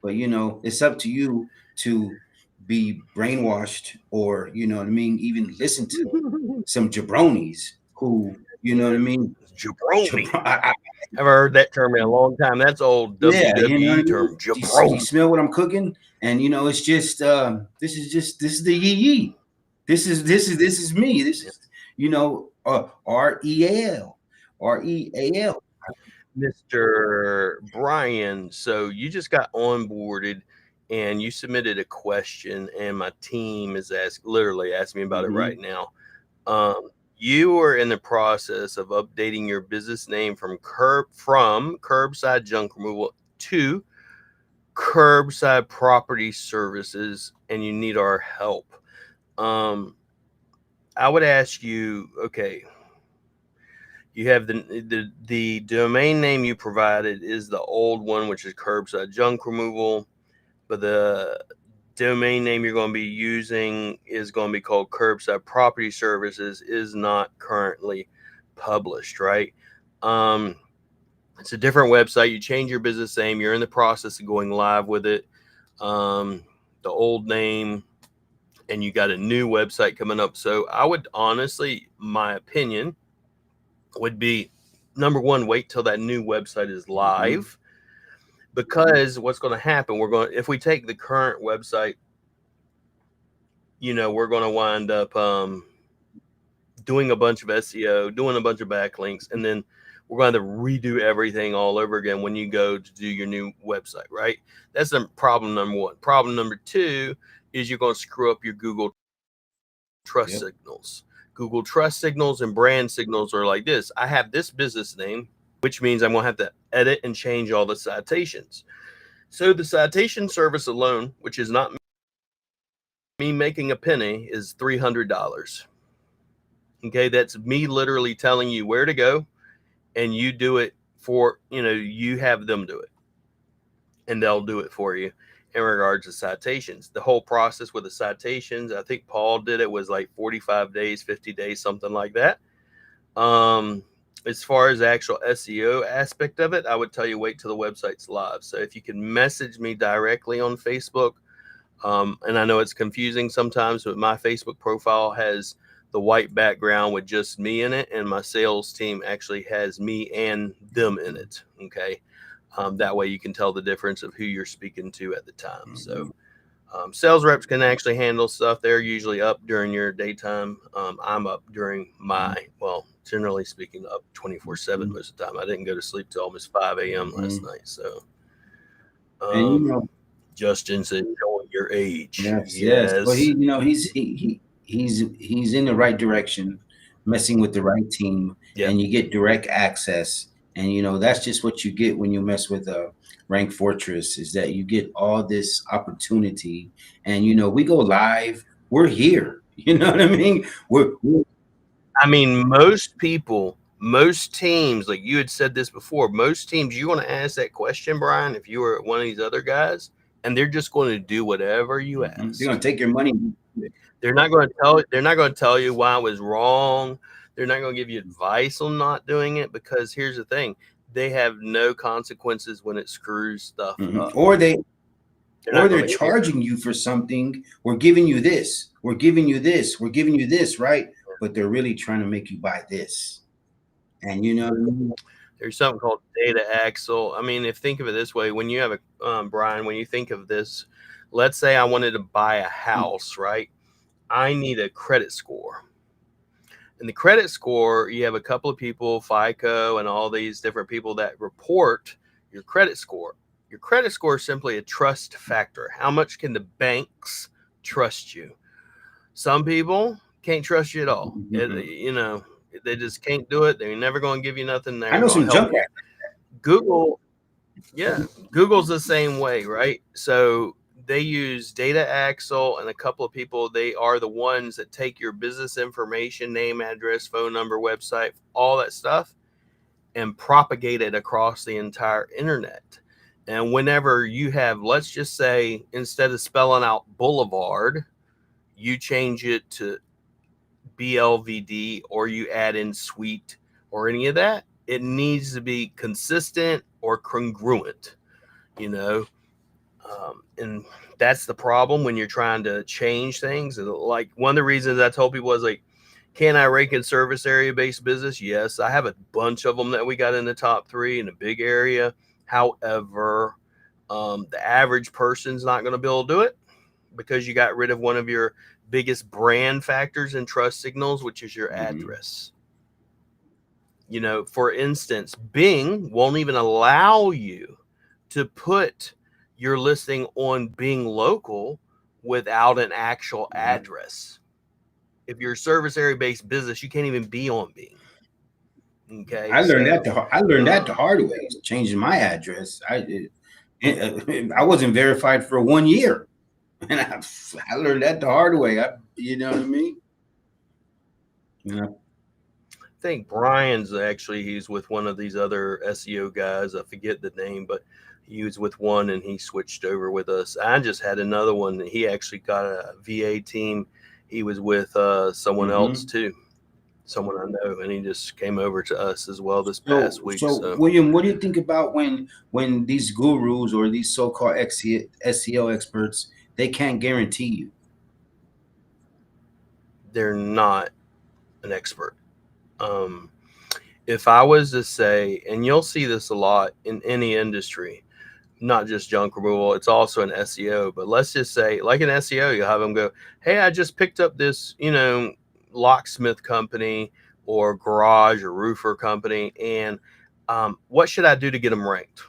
But it's up to you to be brainwashed, or what I mean, even listen to some jabronis who, what I mean, jabroni. I've heard that term in a long time. That's old WWE term, jabroni. You smell what I'm cooking, and it's just this is the yee. This is me. This is REAL. Mr. Brian, so you just got onboarded and you submitted a question, and my team is literally asking me about it right now. You are in the process of updating your business name from Curbside Junk Removal to Curbside Property Services, and you need our help. I would ask you, okay, you have the domain name you provided is the old one, which is Curbside Junk Removal, but the domain name you're going to be using is going to be called Curbside Property Services, is not currently published, right? It's a different website. You change your business name. You're in the process of going live with it. The old name, and you got a new website coming up. So I would honestly, my opinion would be, number one, wait till that new website is live, because what's going to happen, if we take the current website, we're going to wind up doing a bunch of SEO, doing a bunch of backlinks, and then we're going to redo everything all over again when you go to do your new website, right? That's the problem number one. Problem number two is you're going to screw up your Google trust signals. Google trust signals and brand signals are like this. I have this business name, which means I'm going to have to edit and change all the citations. So the citation service alone, which is not me making a penny, is $300. Okay, that's me literally telling you where to go, and you do it for, you have them do it, and they'll do it for you in regards to citations. The whole process with the citations, I think Paul did it, was like 45 days, 50 days, something like that. As far as the actual SEO aspect of it, I would tell you wait till the website's live. So if you can message me directly on Facebook, and I know it's confusing sometimes, but my Facebook profile has the white background with just me in it, and my sales team actually has me and them in it. Okay. That way you can tell the difference of who you're speaking to at the time. So sales reps can actually handle stuff. They're usually up during your daytime. I'm up during generally speaking, up 24/7 most of the time. I didn't go to sleep till almost 5 a.m. last night. So Justin said, showing your age. Yes. But he's in the right direction, messing with the right team, and you get direct access. And that's just what you get when you mess with Rank Fortress, is that you get all this opportunity. And we go live, we're here. You know what I mean? Most people, most teams, like you had said this before, most teams, you want to ask that question, Brian, if you were one of these other guys, and they're just going to do whatever you ask. They're going to take your money. They're not going to tell you why it was wrong. They're not going to give you advice on not doing it, because here's the thing. They have no consequences when it screws stuff up. Or they're charging you for something. We're giving you this. We're giving you this. We're giving you this, right? But they're really trying to make you buy this. And there's something called data axle. Think of it this way. When you have Brian, when you think of this, let's say I wanted to buy a house, right? I need a credit score. And the credit score, you have a couple of people, FICO and all these different people that report your credit score. Your credit score is simply a trust factor. How much can the banks trust you? Some people can't trust you at all. They just can't do it. They're never going to give you nothing. I know some junk. Google's the same way, right? So they use Data Axle, and a couple of people, they are the ones that take your business information, name, address, phone number, website, all that stuff, and propagate it across the entire internet. And whenever you have, let's just say, instead of spelling out Boulevard, you change it to BLVD or you add in suite or any of that, it needs to be consistent or congruent, you know. And that's the problem when you're trying to change things. And like one of the reasons I told people was like, can I rank in service area based business? Yes, I have a bunch of them that we got in the top 3 in a big area. However, the average person's not going to be able to do it because you got rid of one of your biggest brand factors and trust signals, which is your address. You know, for instance, Bing won't even allow you to put your listing on Bing local without an actual address. If you're a service area based business, you can't even be on Bing. Okay, I learned that the hard way, changing my address. I wasn't verified for 1 year, and I learned that the hard way. You know what I mean? Yeah. I think Brian's actually, he's with one of these other SEO guys. I forget the name, but he was with one and he switched over with us. I just had another one that he actually got a VA team. He was with someone else too, someone I know, and he just came over to us as well this past week. So William, what do you think about when these gurus or these so-called SEO experts, they can't guarantee you? They're not an expert. If I was to say, and you'll see this a lot in any industry, not just junk removal, it's also an SEO, but let's just say like an SEO, you'll have them go, hey, I just picked up this, you know, locksmith company or garage or roofer company. And what should I do to get them ranked?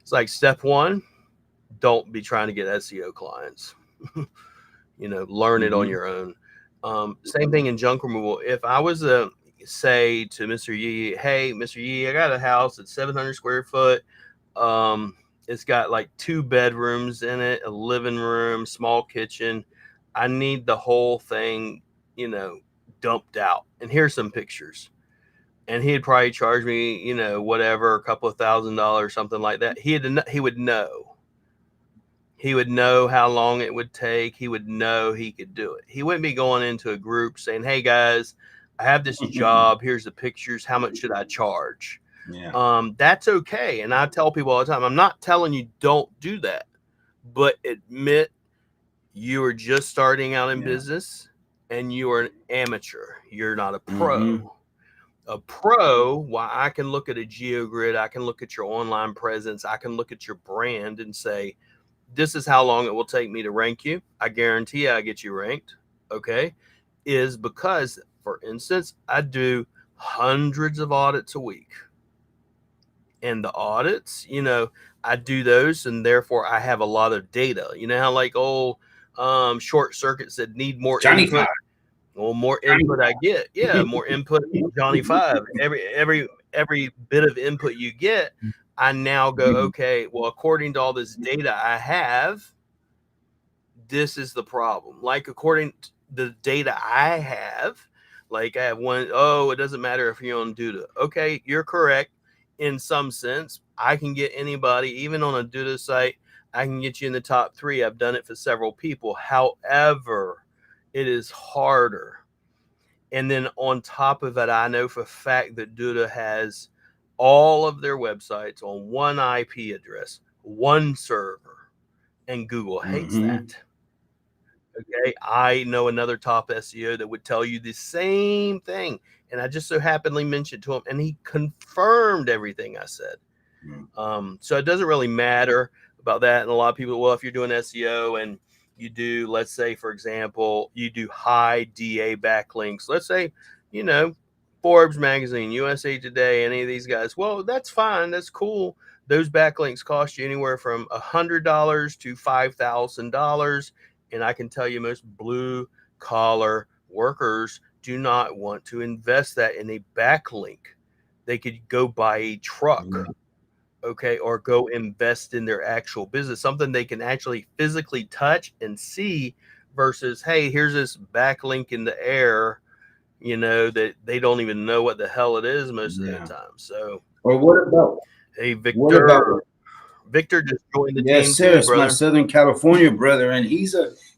It's like step 1, don't be trying to get SEO clients, you know, learn it on your own. Same thing in junk removal. If I was to say to Mr. Yee, hey, Mr. Yee, I got a house that's 700 square foot. It's got like 2 bedrooms in it, a living room, small kitchen. I need the whole thing, you know, dumped out. And here's some pictures. And he'd probably charge me, you know, whatever, a couple of $1,000, something like that. He would know. He would know how long it would take. He would know he could do it. He wouldn't be going into a group saying, hey guys, I have this job. Here's the pictures. How much should I charge? Yeah. That's okay. And I tell people all the time, I'm not telling you don't do that, but admit you are just starting out in business and you are an amateur. You're not a pro. A pro, why I can look at a GeoGrid, I can look at your online presence, I can look at your brand and say, this is how long it will take me to rank you. I guarantee I get you ranked. Okay. Is because, for instance, I do hundreds of audits a week. And the audits, you know, I do those and therefore I have a lot of data. You know how like short circuits that need more input. Well, more input I get. Yeah, more input, Johnny 5. Every bit of input you get, I now go, okay, well, according to all this data I have, this is the problem. Like, according to the data I have, like I have one, it doesn't matter if you're on Duda. Okay, you're correct in some sense. I can get anybody, even on a Duda site, I can get you in the top 3. I've done it for several people. However, it is harder. And then on top of it, I know for a fact that Duda has all of their websites on one IP address, one server, and Google hates that. Okay, I know another top SEO that would tell you the same thing. And I just so happenly mentioned to him, and he confirmed everything I said. So it doesn't really matter about that. And a lot of people, well, if you're doing SEO and you do, let's say, for example, you do high DA backlinks, let's say, you know, Forbes magazine, USA Today, any of these guys, well, that's fine. That's cool. Those backlinks cost you anywhere from $100 to $5,000. And I can tell you most blue collar workers do not want to invest that in a backlink. They could go buy a truck, okay, or go invest in their actual business, something they can actually physically touch and see versus, hey, here's this backlink in the air, you know, that they don't even know what the hell it is most of the time. So, or what about, hey, Victor just joined the team. Yes, sir. It's my Southern California brother, and he's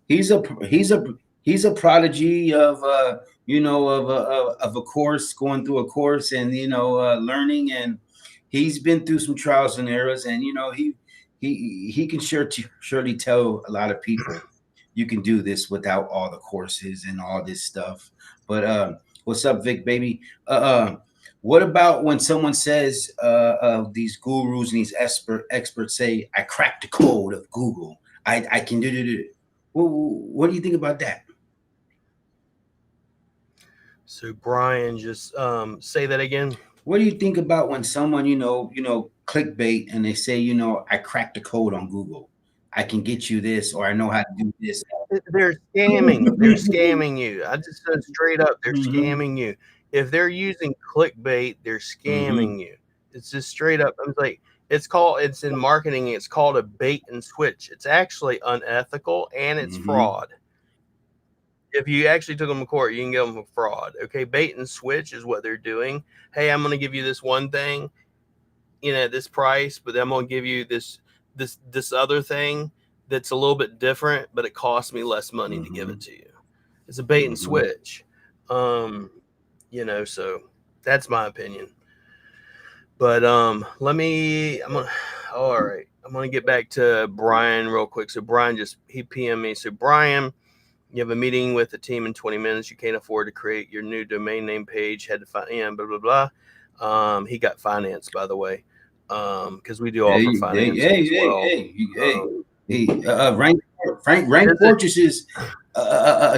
he's a prodigy of of a course, going through a course, and learning, and he's been through some trials and errors, and he can surely tell a lot of people you can do this without all the courses and all this stuff. But what's up, Vic, baby? What about when someone says these gurus and these experts say, I cracked the code of Google, I can do it. What do you think about that? So Brian, just say that again. What do you think about when someone, clickbait, and they say, I cracked the code on Google, I can get you this, or I know how to do this? They're scamming. They're scamming you. I just said straight up, they're scamming you. If they're using clickbait, they're scamming you. It's just straight up. I'm like, it's in marketing, it's called a bait and switch. It's actually unethical, and it's fraud. If you actually took them to court, you can get them for fraud. Okay, bait and switch is what they're doing. Hey, I'm going to give you this one thing, at this price, but then I'm going to give you this other thing that's a little bit different, but it costs me less money to give it to you. It's a bait and switch. So that's my opinion. But all right. I'm going to get back to Brian real quick. So Brian he PM'd me. So Brian, you have a meeting with the team in 20 minutes. You can't afford to create your new domain name page. Had to find, blah, blah, blah. He got financed, by the way, because we do offer financing as well. Rank Fortresses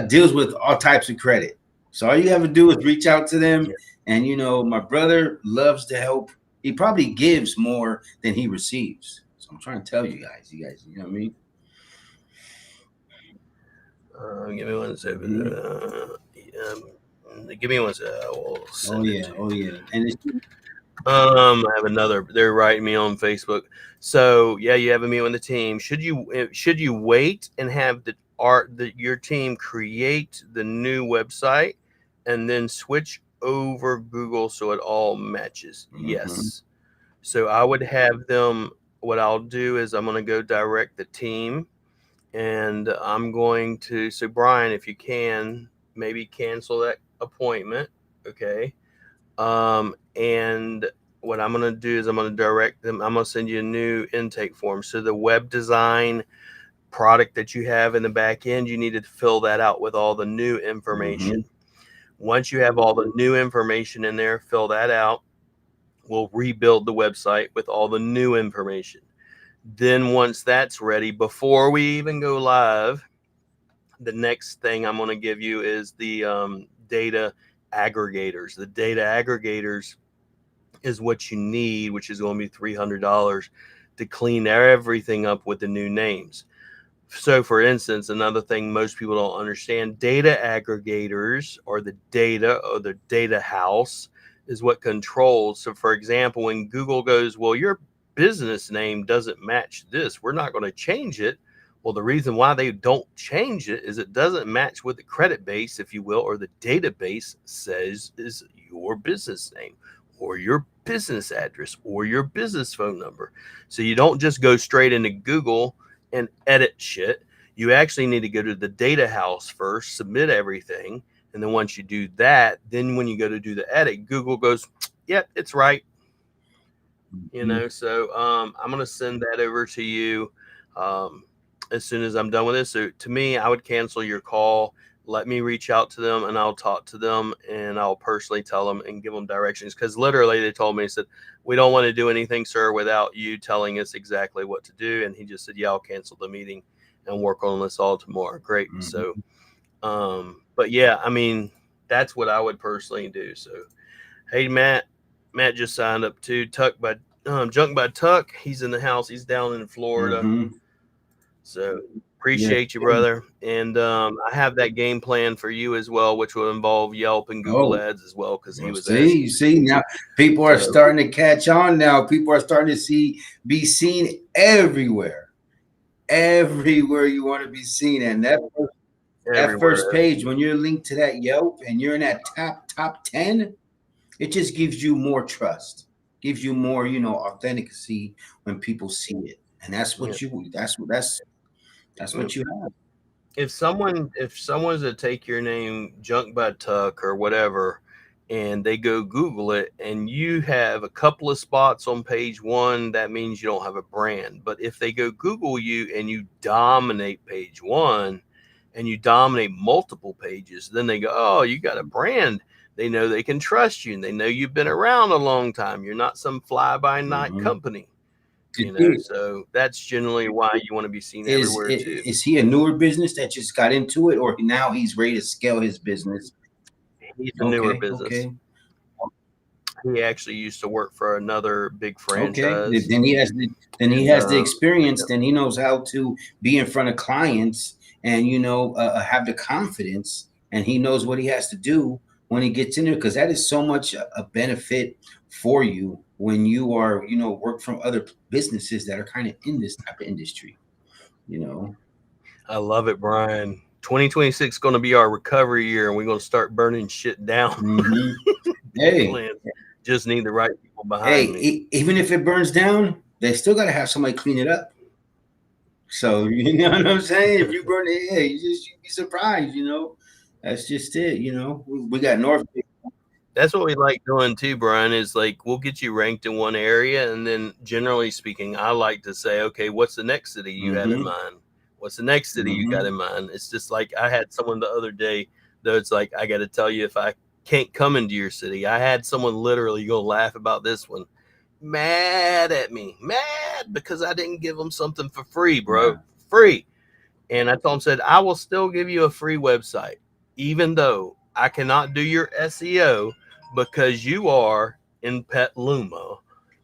deals with all types of credit. So all you have to do is reach out to them. And, my brother loves to help. He probably gives more than he receives. So I'm trying to tell you guys, you know what I mean? Give me one second. Give me one second. Oh yeah. And I have another. They're writing me on Facebook. So yeah, you have a meeting with the team. Should you wait and have your team create the new website and then switch over Google so it all matches? Yes. So I would have them. What I'll do is I'm going to go direct the team. And I'm going to, so Brian, if you can, maybe cancel that appointment, okay? And what I'm going to do is I'm going to direct them. I'm going to send you a new intake form. So the web design product that you have in the back end, you need to fill that out with all the new information. Once you have all the new information in there, fill that out. We'll rebuild the website with all the new information. Then once that's ready, before we even go live, the next thing I'm going to give you is the data aggregators. The data aggregators is what you need, which is going to be $300 to clean everything up with the new names. So for instance, another thing most people don't understand, data aggregators or the data house is what controls. So for example, when Google goes, well, your business name doesn't match this, we're not going to change it. Well, the reason why they don't change it is it doesn't match what the credit base, if you will, or the database says is your business name or your business address or your business phone number. So you don't just go straight into Google and edit shit. You actually need to go to the data house first, submit everything. And then once you do that, then when you go to do the edit, Google goes, yep, it's right. So I'm going to send that over to you as soon as I'm done with this. So to me, I would cancel your call. Let me reach out to them and I'll talk to them and I'll personally tell them and give them directions. Because literally they told me, said, we don't want to do anything, sir, without you telling us exactly what to do. And he just said, yeah, I'll cancel the meeting and work on this all tomorrow. Great. So, but yeah, I mean, that's what I would personally do. So, hey, Matt just signed up too. Junk by Tuck. He's in the house. He's down in Florida. So appreciate you, brother. And I have that game plan for you as well, which will involve Yelp and Google Ads as well. Because he was see now people are starting to catch on now. People are starting to be seen everywhere you want to be seen. And that first page, when you're linked to that Yelp and you're in that top 10, it just gives you more trust, gives you more, authenticity when people see it. And that's what that's what you have. if someone's to take your name, Junk by Tuck or whatever, and they go Google it, and you have a couple of spots on page one, that means you don't have a brand. But if they go Google you and you dominate page one and you dominate multiple pages, then they go, oh, you got a brand. They know they can trust you, and they know you've been around a long time. You're not some fly-by-night company. You know, so that's generally why you want to be seen everywhere too. Is he a newer business that just got into it, or now he's ready to scale his business? He's a newer business. Okay. He actually used to work for another big franchise. Okay. Then he has the experience. Then he knows how to be in front of clients and, you know, have the confidence, and he knows what he has to do when he gets in there, because that is so much a benefit for you when you are, you know, work from other businesses that are kind of in this type of industry, you know. I love it, Brian. 2026 is going to be our recovery year, and we're going to start burning shit down. Hey, just need the right people behind me. Even if it burns down, they still got to have somebody clean it up. So, you know what I'm saying? If you burn it, you'd be surprised, you know. That's just it, you know. We got North. That's what we like doing too, Brian, is like we'll get you ranked in one area, and then generally speaking, I like to say, okay, what's the next city you had in mind? What's the next city you got in mind? It's just like I had someone the other day, though, it's like, I got to tell you, if I can't come into your city, I had someone literally go laugh about this one, mad at me, mad because I didn't give them something for free, bro, free. And I told him, said, I will still give you a free website, even though I cannot do your SEO because you are in Petaluma,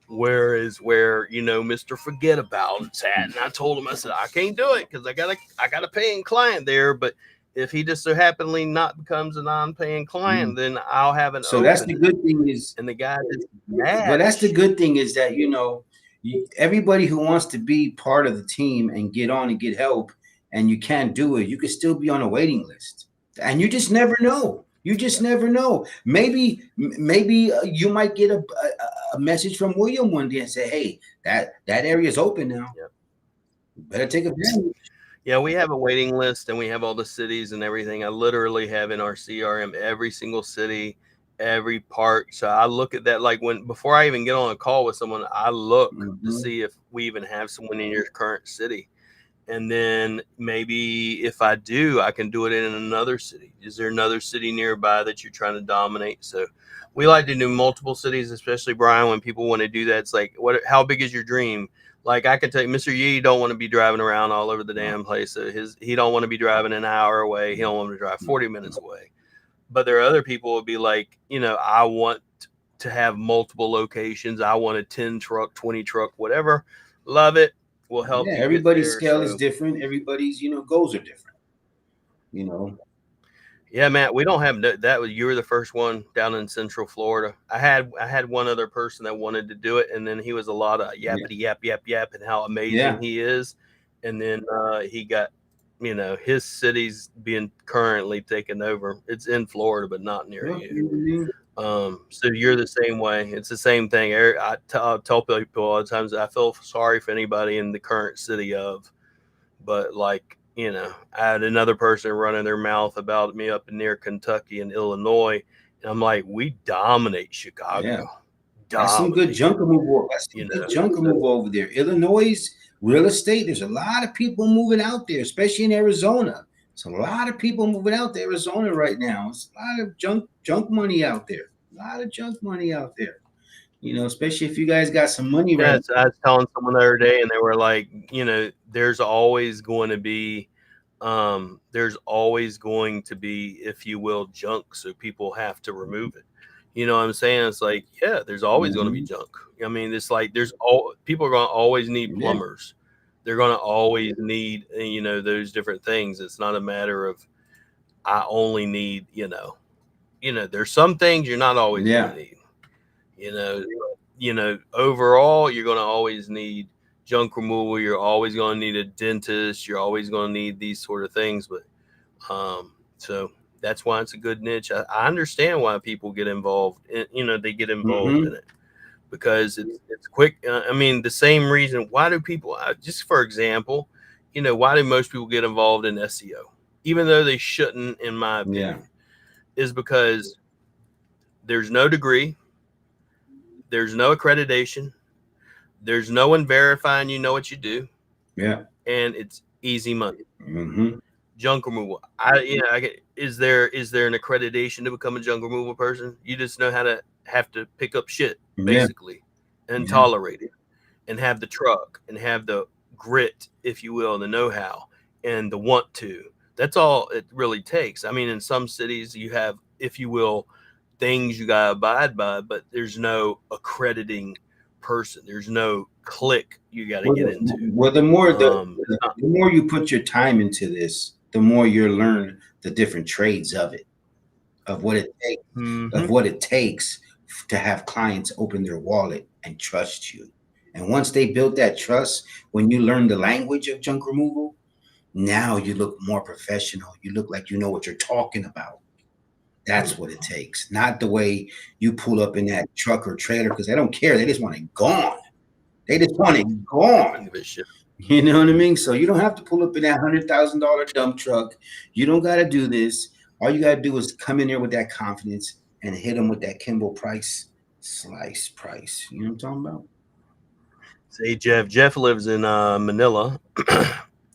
where you know Mr. Forget About it's at. And I told him, I said, I can't do it because I got a paying client there. But if he just so happily not becomes a non-paying client, then I'll have an. So that's the good thing is, and the guy is mad. Well, that's the good thing is that, you know, everybody who wants to be part of the team and get on and get help, and you can't do it, you can still be on a waiting list, and you just never know. You just never know. Maybe you might get a message from William one day and say, hey, that area is open now. Better take advantage. Yeah, we have a waiting list, and we have all the cities and everything. I literally have in our CRM every single city, every park. So I look at that, like before I even get on a call with someone, I look to see if we even have someone in your current city. And then maybe if I do, I can do it in another city. Is there another city nearby that you're trying to dominate? So we like to do multiple cities, especially, Brian, when people want to do that. It's like, how big is your dream? Like I can tell you, Mr. Yee don't want to be driving around all over the damn place. So he don't want to be driving an hour away. He don't want to drive 40 minutes away. But there are other people who would be like, you know, I want to have multiple locations. I want a 10 truck, 20 truck, whatever. Love it. Will help. Yeah, everybody's scale is different. Everybody's, you know, goals are different. You know. Yeah, Matt, we don't have that. You were the first one down in Central Florida. I had one other person that wanted to do it, and then he was a lot of yappity yap, and how amazing he is. And then he got, you know, his city's being currently taken over. It's in Florida, but not near you. So you're the same way. It's the same thing. I tell people all the times, I feel sorry for anybody in the current city but like, you know, I had another person running their mouth about me up near Kentucky and Illinois. And I'm like, we dominate Chicago. Yeah. That's some good junk removal. That's some good junk removal over there. Illinois real estate. There's a lot of people moving out there, especially in Arizona. There's a lot of people moving out to Arizona right now. It's a lot of junk money out there. A lot of junk money out there. You know, especially if you guys got some money. Right. I was telling someone the other day, and they were like, you know, there's always going to be, if you will, junk. So people have to remove it. You know what I'm saying? It's like, yeah, there's always going to be junk. I mean, it's like people are going to always need plumbers. They're going to always need, you know, those different things. It's not a matter of I only need, you know, there's some things you're not always going to need. You know, overall, you're going to always need junk removal. You're always going to need a dentist. You're always going to need these sort of things. But so that's why it's a good niche. I understand why people get involved. They get involved in it because it's quick. I mean, the same reason. Why do people, just for example, you know, why do most people get involved in SEO? even though they shouldn't, in my opinion, is because there's no degree, there's no accreditation, there's no one verifying you know what you do. Yeah. And it's easy money. Mm-hmm. Junk removal. Is there an accreditation to become a junk removal person? You just know how to pick up shit, basically, and tolerate it, and have the truck, and have the grit, if you will, and the know-how, and the want to. That's all it really takes. I mean, in some cities you have, if you will, things you gotta abide by, but there's no accrediting person. There's no click you got to get into. Well, the more you put your time into this, the more you learn the different trades of it, of what it takes, of what it takes to have clients open their wallet and trust you. And once they build that trust, when you learn the language of junk removal, now you look more professional. You look like you know what you're talking about. That's what it takes, not the way you pull up in that truck or trailer, because they don't care. They just want it gone. They just want it gone. You know what I mean? So you don't have to pull up in that $100,000 dump truck. You don't got to do this. All you got to do is come in there with that confidence and hit them with that Kimball Price slice price. You know what I'm talking about? Say, Jeff lives in Manila,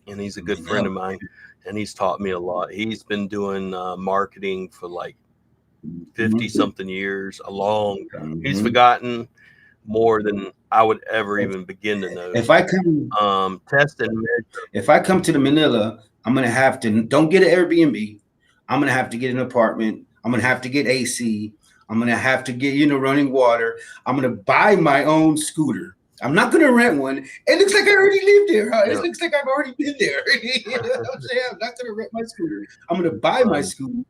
and he's a good friend of mine, and he's taught me a lot. He's been doing marketing for like 50 something years, a long time. He's forgotten more than I would ever even begin to know. If I come test and measure. If I come to the Manila, I'm gonna have to don't get an Airbnb. I'm gonna have to get an apartment. I'm gonna have to get AC. I'm gonna have to get running water. I'm gonna buy my own scooter. I'm not gonna rent one. It looks like I already lived there. Huh? It looks like I've already been there. You know what I'm saying? I'm not gonna rent my scooter. I'm gonna buy my scooter.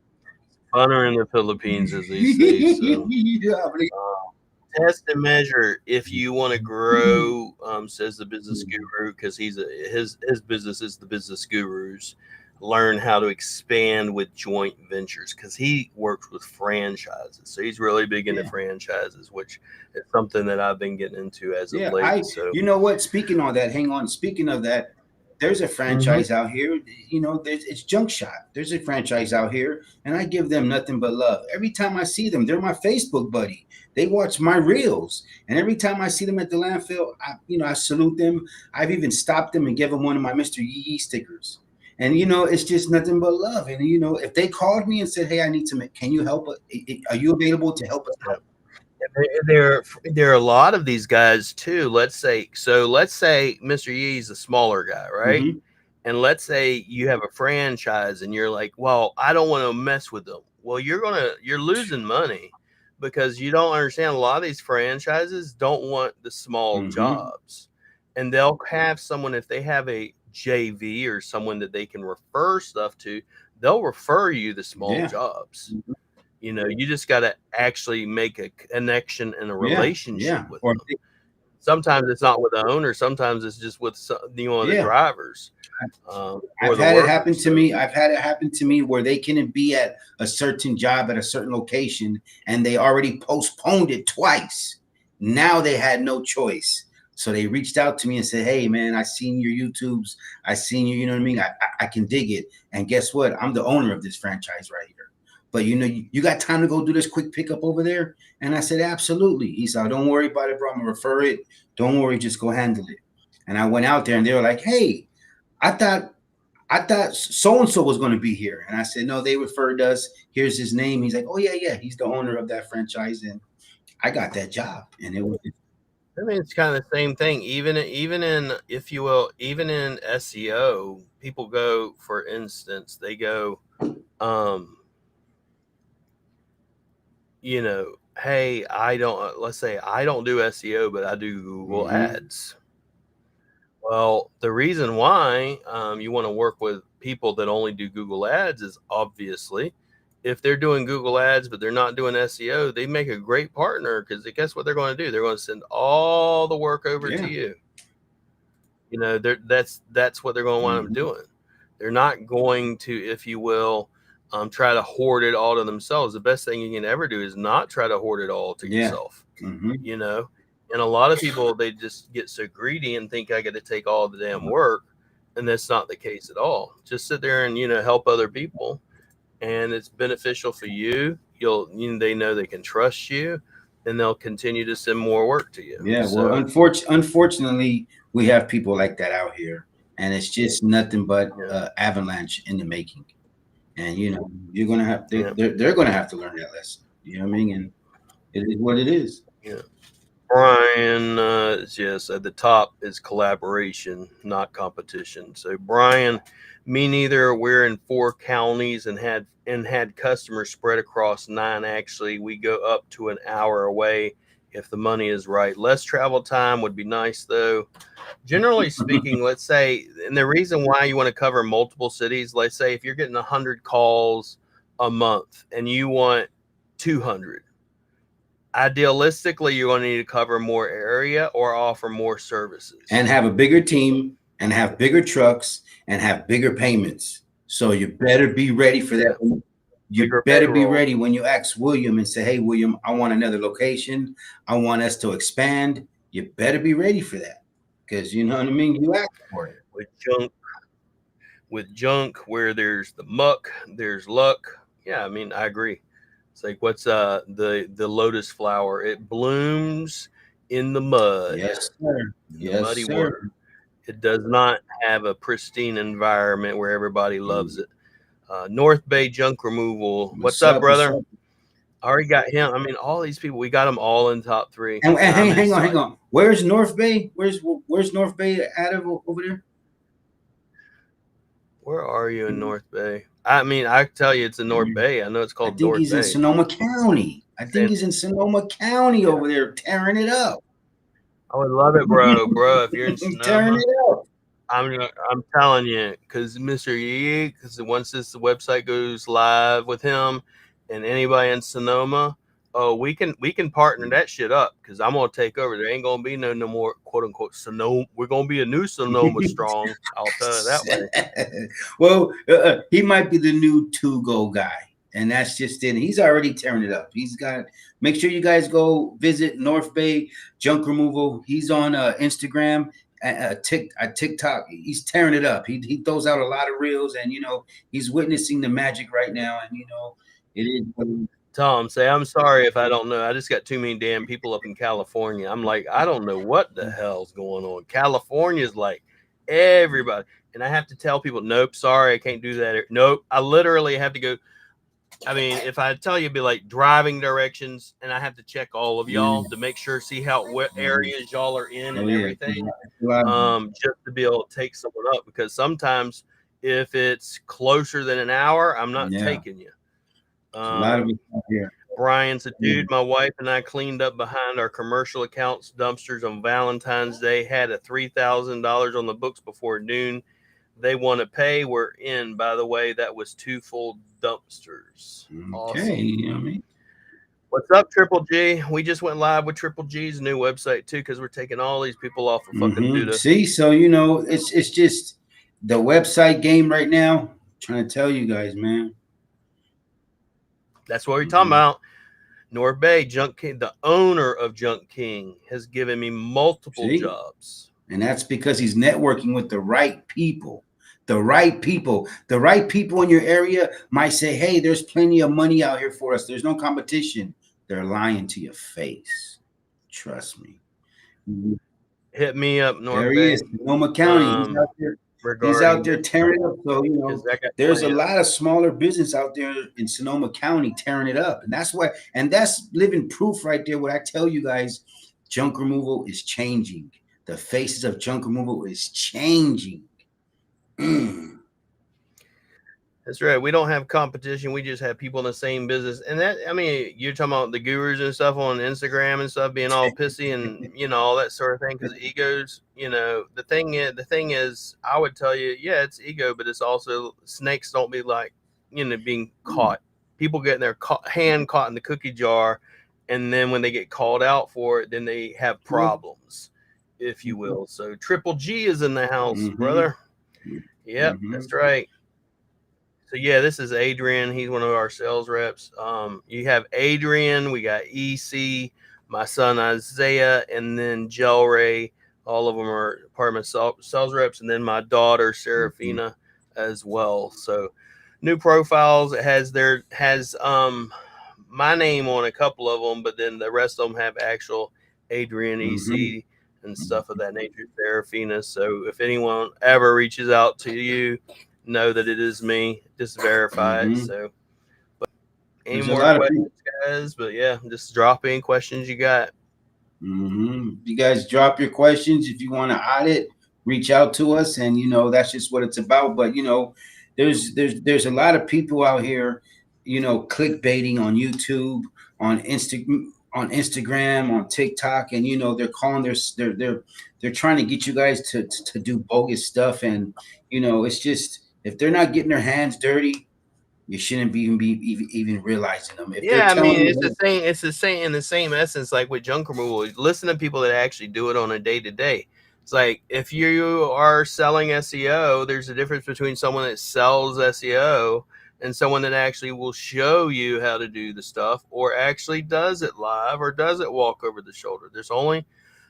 Funner in the Philippines, as they say. So. Test and measure if you want to grow, says the business guru, because his business is the business gurus. Learn how to expand with joint ventures, because he works with franchises. So he's really big into franchises, which is something that I've been getting into as of late. You know what? Speaking on that, hang on. Speaking of that, there's a franchise out here. It's Junk Shot. There's a franchise out here, and I give them nothing but love. Every time I see them, they're my Facebook buddy. They watch my reels, and every time I see them at the landfill, I salute them. I've even stopped them and give them one of my Mr. Yee stickers. And it's just nothing but love. And if they called me and said, "Hey, I need to can you help us? Are you available to help us out?" There are a lot of these guys too. Let's say Mr. Yee's a smaller guy, right? And let's say you have a franchise and you're like, well, I don't want to mess with them. Well, you're losing money, because you don't understand. A lot of these franchises don't want the small jobs, and they'll have someone, if they have a JV or someone that they can refer stuff to, they'll refer you the small jobs. You just got to actually make a connection and a relationship with them. Sometimes it's not with the owner. Sometimes it's just with the drivers. I've had it happen to me. I've had it happen to me where they couldn't be at a certain job at a certain location, and they already postponed it twice. Now they had no choice. So they reached out to me and said, "Hey, man, I seen your YouTubes. I seen you. You know what I mean? I can dig it. And guess what? I'm the owner of this franchise right here. But you got time to go do this quick pickup over there?" And I said, "Absolutely." He said, "Don't worry about it, bro. I'm gonna refer it. Don't worry, just go handle it." And I went out there, and they were like, "Hey, I thought so and so was going to be here." And I said, "No, they referred us. Here's his name." He's like, "Oh yeah, he's the owner of that franchise." And I got that job, and it was. I mean, it's kind of the same thing. Even in, if you will, even in SEO, people go, for instance, they go, hey, let's say I don't do SEO, but I do Google Ads. Well, the reason why you want to work with people that only do Google Ads is obviously, if they're doing Google Ads but they're not doing SEO, they make a great partner, because guess what they're going to do? They're going to send all the work over to you. That's what they're going to wind up doing. They're not going to, if you will, try to hoard it all to themselves. The best thing you can ever do is not try to hoard it all to yourself. And a lot of people, they just get so greedy and think I got to take all the damn work. And that's not the case at all. Just sit there and, help other people, and it's beneficial for you. They know they can trust you, and they'll continue to send more work to you. Yeah, So, well, unfortunately, we have people like that out here, and it's just nothing but avalanche in the making. And you're gonna have they're gonna have to learn that lesson. You know what I mean? And it is what it is. Yeah. Brian, yes, at the top is collaboration, not competition. So Brian, me neither. We're in 4 counties and had customers spread across 9. Actually, we go up to an hour away if the money is right. Less travel time would be nice, though. Generally speaking, let's say, and the reason why you want to cover multiple cities, let's say if you're getting 100 calls a month and you want 200. Idealistically, you're going to need to cover more area or offer more services. And have a bigger team and have bigger trucks and have bigger payments. So you better be ready for that. You better be ready when you ask William and say, hey, William, I want another location. I want us to expand. You better be ready for that. Because you know what I mean? You ask for it. With junk, where there's the muck, there's luck. Yeah, I mean, I agree. It's like, what's the lotus flower? It blooms in the mud. Yes, sir. Muddy water. It does not have a pristine environment where everybody loves it. North Bay Junk Removal. What's up, brother? I already got him. I mean, all these people, we got them all in top 3. And hang on. Where's North Bay? Where's North Bay out of over there? Where are you in North Bay? I mean, I tell you, it's in North Bay. I know it's called North Bay. I think he's in Sonoma County. He's in Sonoma County over there tearing it up. I would love it, bro. If you're in Sonoma, tearing it up. I'm telling you, because Mr. Yee, because once the website goes live with him and anybody in Sonoma, we can partner that shit up, because I'm gonna take over. There ain't gonna be no more quote unquote Sonoma. We're gonna be a new Sonoma strong. I'll tell you that way. Well, he might be the new to-go guy, and that's just it. He's already tearing it up. He's got. Make sure you guys go visit North Bay Junk Removal. He's on Instagram, TikTok. He's tearing it up. He throws out a lot of reels, and he's witnessing the magic right now. And it is. Tom, say, I'm sorry if I don't know. I just got too many damn people up in California. I'm like, I don't know what the hell's going on. California's like everybody. And I have to tell people, nope, sorry, I can't do that. Nope, I literally have to go. I mean, if I tell you, it'd be like driving directions, and I have to check all of y'all to make sure, see what areas y'all are in and everything, just to be able to take someone up. Because sometimes if it's closer than an hour, I'm not taking you. A lot of people here. Brian's a dude. My wife and I cleaned up behind our commercial accounts dumpsters on Valentine's Day. Had a $3,000 on the books before noon. They want to pay. We're in. By the way, that was 2 full dumpsters. Okay, awesome. You know what I mean? What's up, Triple G? We just went live with Triple G's new website too, because we're taking all these people off of fucking Duda. See, so it's just the website game right now. I'm trying to tell you guys, man. That's what we're talking about. North Bay Junk King, the owner of Junk King, has given me multiple jobs. And that's because he's networking with the right people. The right people in your area might say, hey, there's plenty of money out here for us. There's no competition. They're lying to your face. Trust me. Hit me up, North Bay. There he is, Sonoma County. He's out there tearing it up. So, there's a lot of smaller business out there in Sonoma County tearing it up. And that's why, and that's living proof right there. What I tell you guys, junk removal is changing. The faces of junk removal is changing. That's right. We don't have competition. We just have people in the same business. And that, I mean, you're talking about the gurus and stuff on Instagram and stuff being all pissy and, all that sort of thing. Because egos, the thing is, I would tell you, yeah, it's ego, but it's also snakes don't be like, being caught. People getting their hand caught in the cookie jar. And then when they get called out for it, then they have problems, if you will. So Triple G is in the house, brother. Yep, that's right. So yeah, this is Adrian. He's one of our sales reps. You have Adrian, we got EC, my son Isaiah, and then Gel Ray, All of them are part of my sales reps, and then my daughter Serafina as well. So new profiles. It has my name on a couple of them, but then the rest of them have actual Adrian EC and stuff of that nature, Serafina. So if anyone ever reaches out to you, know that it is me. Just verify it. So, but any There's more questions, guys? But yeah, just drop any questions you got. You guys drop your questions. If you want to audit, reach out to us, and you know that's just what it's about. But you know, there's a lot of people out here, you know, clickbaiting on YouTube, on Instagram, on TikTok, and you know they're calling they're trying to get you guys to do bogus stuff, and you know it's just if they're not getting their hands dirty, you shouldn't even realizing them. If Yeah, I mean, you, it's the same in the same essence, like with junk removal. Listen to people that actually do it on a day to day. It's like if you are selling SEO, there's a difference between someone that sells SEO and someone that actually will show you how to do the stuff, or actually does it live, or does it walk over the shoulder. There's only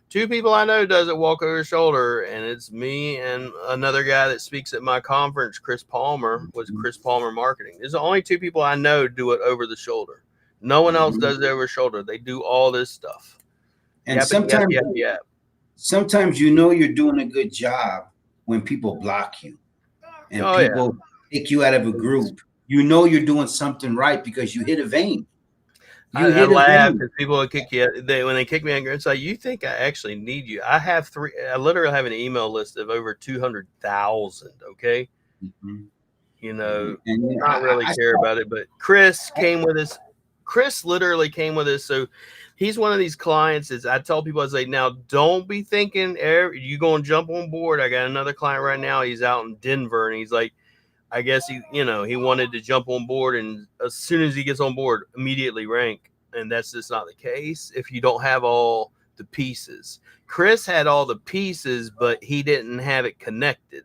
two people I know does it walk over his shoulder, and it's me and another guy that speaks at my conference, Chris Palmer, was Chris Palmer Marketing. There's the only two people I know do it over the shoulder. No one else does it over the shoulder. They do all this stuff. And sometimes you know you're doing a good job when people block you and people take you out of a group. You know you're doing something right because you hit a vein. I laugh because people will kick you. When they kick me out, it's like, you think I actually need you? I have I literally have an email list of over 200,000. Okay, you know, not really care about it. But Chris came with us. Chris literally came with us. So he's one of these clients. Is I tell people, I say, now don't be thinking you gonna jump on board. I got another client right now. He's out in Denver, and he's like, I guess he wanted to jump on board, and as soon as he gets on board, immediately rank. And that's just not the case if you don't have all the pieces. Chris had all the pieces, but he didn't have it connected.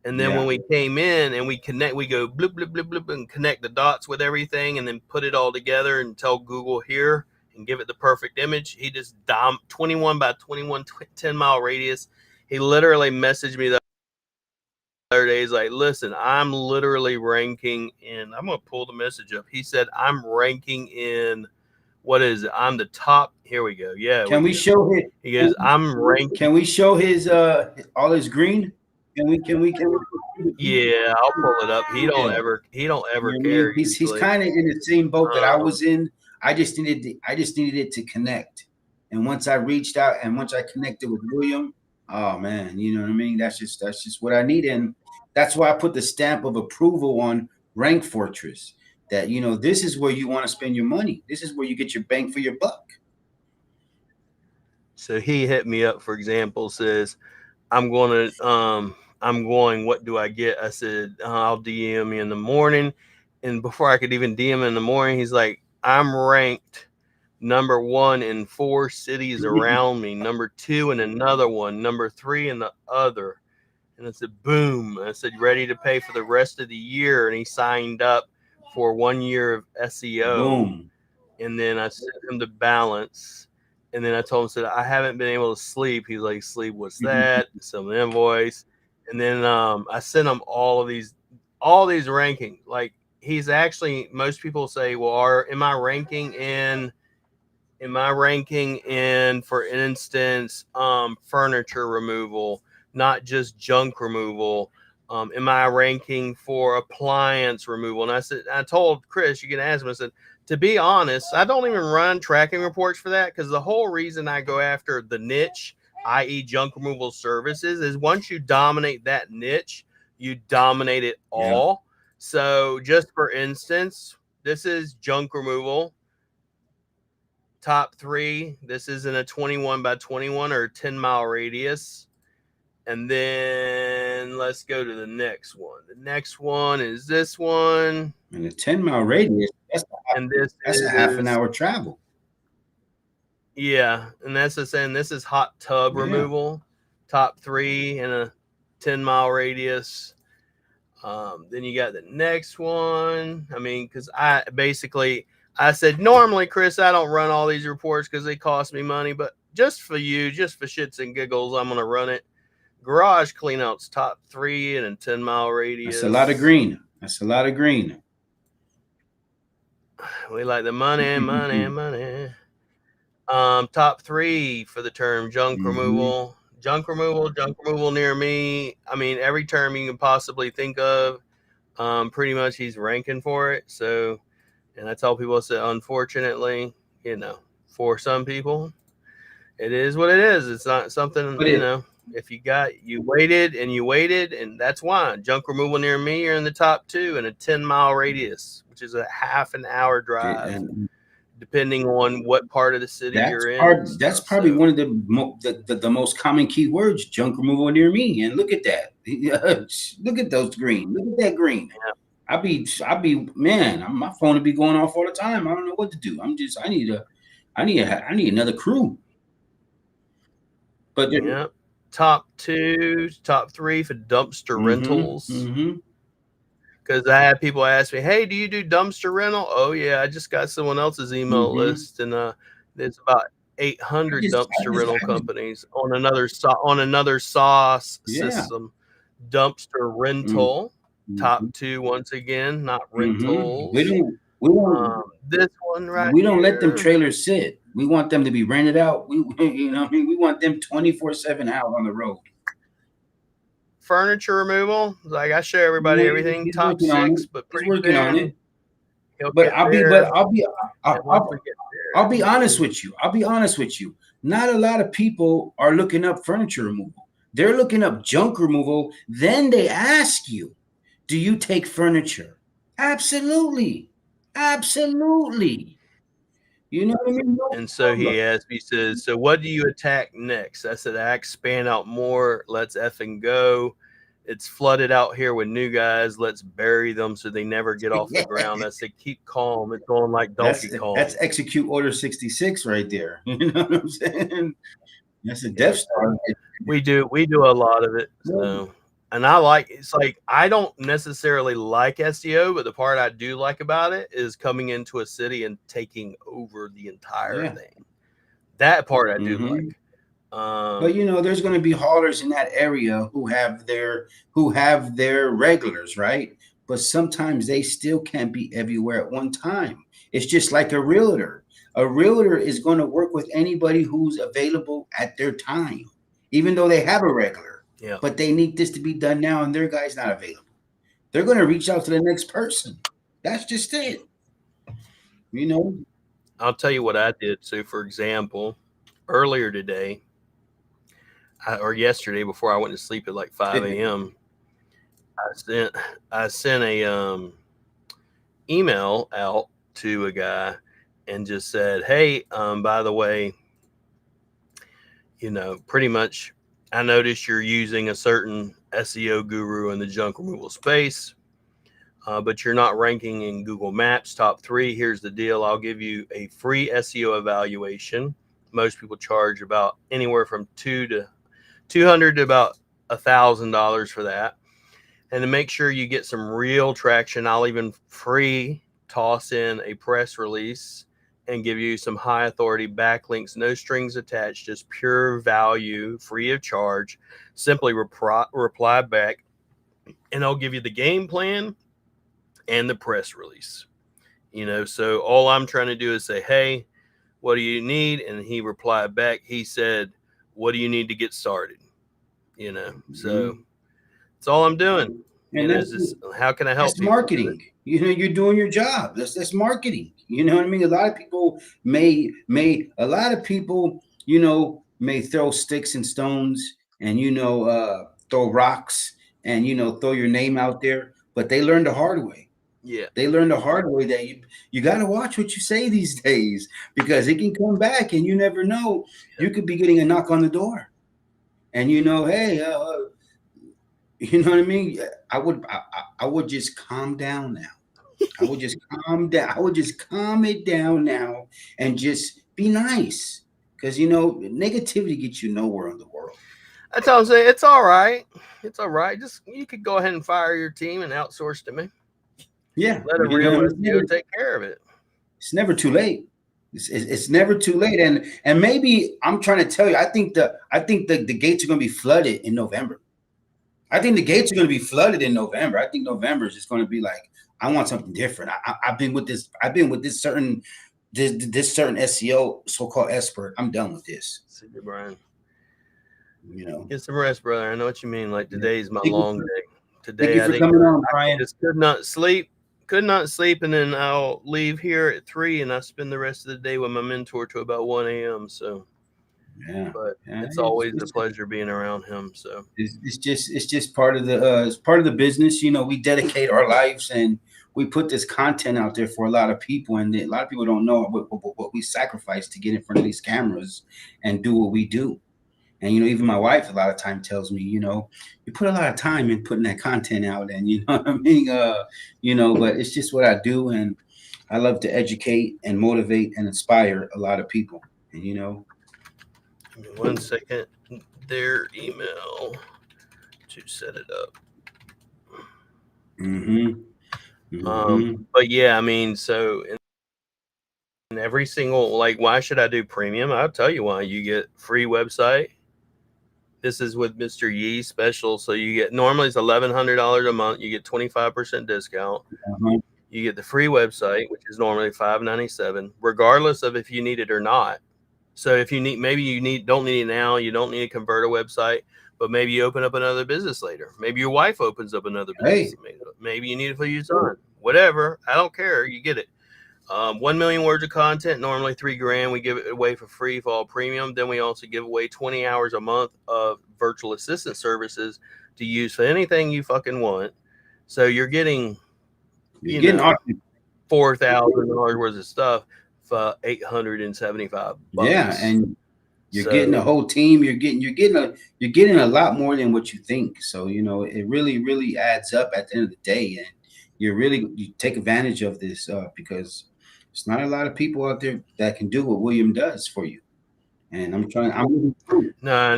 And then when we came in and we go bloop, bloop, bloop, bloop, and connect the dots with everything, and then put it all together and tell Google here and give it the perfect image. He just 21 by 21, 10-mile radius. He literally messaged me the other day. He's like, listen, I'm literally ranking in, I'm going to pull the message up. He said, I'm ranking in, what is it? I'm the top. Here we go. Yeah. Can we show his? He goes, I'm ranking. Can we show his, all his green? Can we? Yeah, I'll pull it up. He don't ever care. He's kind of in the same boat that I was in. I just needed it to connect. And once I reached out and once I connected with William, oh man, you know what I mean? That's just what I need. And that's why I put the stamp of approval on Rank Fortress, that, you know, this is where you want to spend your money. This is where you get your bang for your buck. So he hit me up, for example, says, I'm going, what do I get? I said, I'll DM you in the morning. And before I could even DM in the morning, he's like, I'm ranked number 1 in 4 cities around me, number 2 in another one, number 3 in the other. And I said, boom. I said, ready to pay for the rest of the year. And he signed up for 1 year of SEO. Boom. And then I sent him the balance. And then I told him, said, I haven't been able to sleep. He's like, sleep, what's that? Some invoice. And then I sent him all these rankings. Like, he's actually, most people say, well, am I ranking in, for instance, furniture removal, not just junk removal? Am I ranking for appliance removal? And I told Chris, you can ask him, I said, to be honest, I don't even run tracking reports for that, because the whole reason I go after the niche, i.e. junk removal services, is once you dominate that niche, you dominate it all. So just for instance, this is junk removal. Top 3. This is in a 21 by 21 or 10-mile radius. And then let's go to the next one. The next one is this one. And a 10-mile radius. That's a half an hour travel. Yeah, and that's the same. This is hot tub removal. Top 3 in a 10-mile radius. Then you got the next one. I mean, because I said, normally, Chris, I don't run all these reports because they cost me money, but just for you, just for shits and giggles, I'm gonna run it. Garage cleanouts top 3 in a 10-mile radius. That's a lot of green. That's a lot of green. We like the money, money, money. Top 3 for the term junk removal. Junk removal near me. I mean, every term you can possibly think of. Pretty much he's ranking for it. So, and I tell people, so unfortunately, you know, for some people, it is what it is. It's not something, you know, if you waited, and that's why junk removal near me are in the top 2 in a 10-mile radius, which is a half an hour drive, depending on what part of the city you're in. That's probably one of the most common keywords, junk removal near me. And look at that. Look at those green. Look at that green. Yeah. I be man, my phone would be going off all the time. I don't know what to do. I need another crew. But yeah, top 2, top 3 for dumpster rentals. Because I had people ask me, "Hey, do you do dumpster rental?" Oh yeah, I just got someone else's email list, and there's about 800 dumpster rental companies on another SaaS system. Dumpster rental, top 2 once again, not rentals. We don't this one right. We don't let them trailers sit. We want them to be rented out. We we want them 24/7 out on the road. Furniture removal, like I show everybody everything. Top 6, but he's working on it. But I'll be honest with you. I'll be honest with you. Not a lot of people are looking up furniture removal. They're looking up junk removal. Then they ask you, "Do you take furniture?" Absolutely. You know what I mean? And so he asked me, says, "So what do you attack next?" I said, "Expand out more. Let's effing go. It's flooded out here with new guys. Let's bury them so they never get off the ground." I said, "Keep calm. It's going like Donkey Kong." That's execute order 66 right there. You know what I'm saying? That's a Death Star. We do a lot of it. So, and it's like I don't necessarily like SEO, but the part I do like about it is coming into a city and taking over the entire thing. That part I do like. But you know, there's going to be haulers in that area who have their regulars, right? But sometimes they still can't be everywhere at one time. It's just like a realtor. A realtor is going to work with anybody who's available at their time, even though they have a regular. Yeah. But they need this to be done now, and their guy's not available. They're going to reach out to the next person. That's just it. You know. I'll tell you what I did. So, for example, earlier today, or yesterday, before I went to sleep at like 5 a.m., I sent a email out to a guy and just said, "Hey, by the way, you know, pretty much, I noticed you're using a certain SEO guru in the junk removal space, but you're not ranking in Google Maps top 3. Here's the deal. I'll give you a free SEO evaluation. Most people charge about anywhere from $200 to about $1,000 for that. And to make sure you get some real traction, I'll even free toss in a press release and give you some high authority backlinks, no strings attached, just pure value, free of charge. Simply reply back, and I'll give you the game plan and the press release. You know, so all I'm trying to do is say, "Hey, what do you need?" And he replied back. He said, "What do you need to get started?" You know, so that's all I'm doing. And how can I help? That's marketing. You know, you're doing your job. That's marketing. You know what I mean? A lot of people you know, may throw sticks and stones and, you know, throw rocks and, you know, throw your name out there, but they learned the hard way. Yeah. They learned the hard way that you got to watch what you say these days, because it can come back and you never know. You could be getting a knock on the door and, you know, hey, you know what I mean? I would just calm down now. I would just calm down. I would just calm it down now and just be nice, because, you know, negativity gets you nowhere in the world. That's all I'm saying. It's all right. It's all right. Just, you could go ahead and fire your team and outsource to me. Yeah. Let a real SEO take care of it. It's never too late. It's never too late, and maybe I'm trying to tell you, I think the gates are going to be flooded in November. I think the gates are going to be flooded in November. I think November is just going to be like, I want something different. I've been with this. I've been with this certain SEO so-called expert. I'm done with this. See you, Brian. You know, get some rest, brother. I know what you mean. Like today's my long day. Today, thank you for coming on, Brian. I just could not sleep, and then I'll leave here at 3, and I spend the rest of the day with my mentor till about 1 a.m. So, yeah, but it's always a pleasure being around him. So it's just part of the business. You know, we dedicate our lives and we put this content out there for a lot of people, and a lot of people don't know what we sacrifice to get in front of these cameras and do what we do. And, you know, even my wife a lot of time tells me, you know, you put a lot of time in putting that content out, and you know what I mean? You know, but it's just what I do. And I love to educate and motivate and inspire a lot of people. And, you know, give me 1 second. Their email to set it up. But yeah, I mean, so in every single, like, why should I do premium? I'll tell you why. You get free website. This is with Mr. Yee special. So you get, normally it's $1,100 a month. You get 25% discount. You get the free website, which is normally $597, regardless of if you need it or not. So if you need, maybe you don't need it now. You don't need to convert a website, but maybe you open up another business later. Maybe your wife opens up another business. Maybe you need it for your son. Whatever. I don't care. You get it. 1 million words of content, normally $3,000. We give it away for free for all premium. Then we also give away 20 hours a month of virtual assistant services to use for anything you fucking want. So you're getting, $4,000 worth of stuff for $875. Yeah, and you're getting a whole team. You're getting a lot more than what you think. So, you know, it really adds up at the end of the day, and you take advantage of this because it's not a lot of people out there that can do what William does for you. And and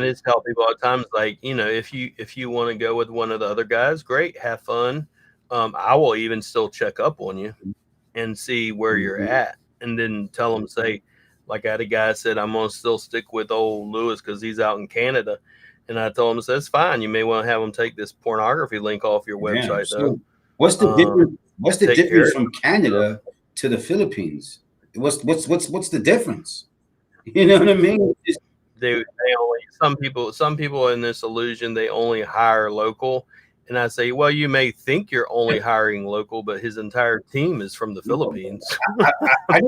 it's tell people all the time, like, you know, if you want to go with one of the other guys, great, have fun. I will even still check up on you and see where you're at, and then tell them, say, like I had a guy said, I'm gonna still stick with old Lewis because he's out in Canada, and I told him, that's fine. You may want to have him take this pornography link off your website, though. What's the difference? What's the difference from Canada to the Philippines? What's the difference? You know what I mean? They only, some people in this illusion, they only hire local. And I say, well, you may think you're only hiring local, but his entire team is from the Philippines. I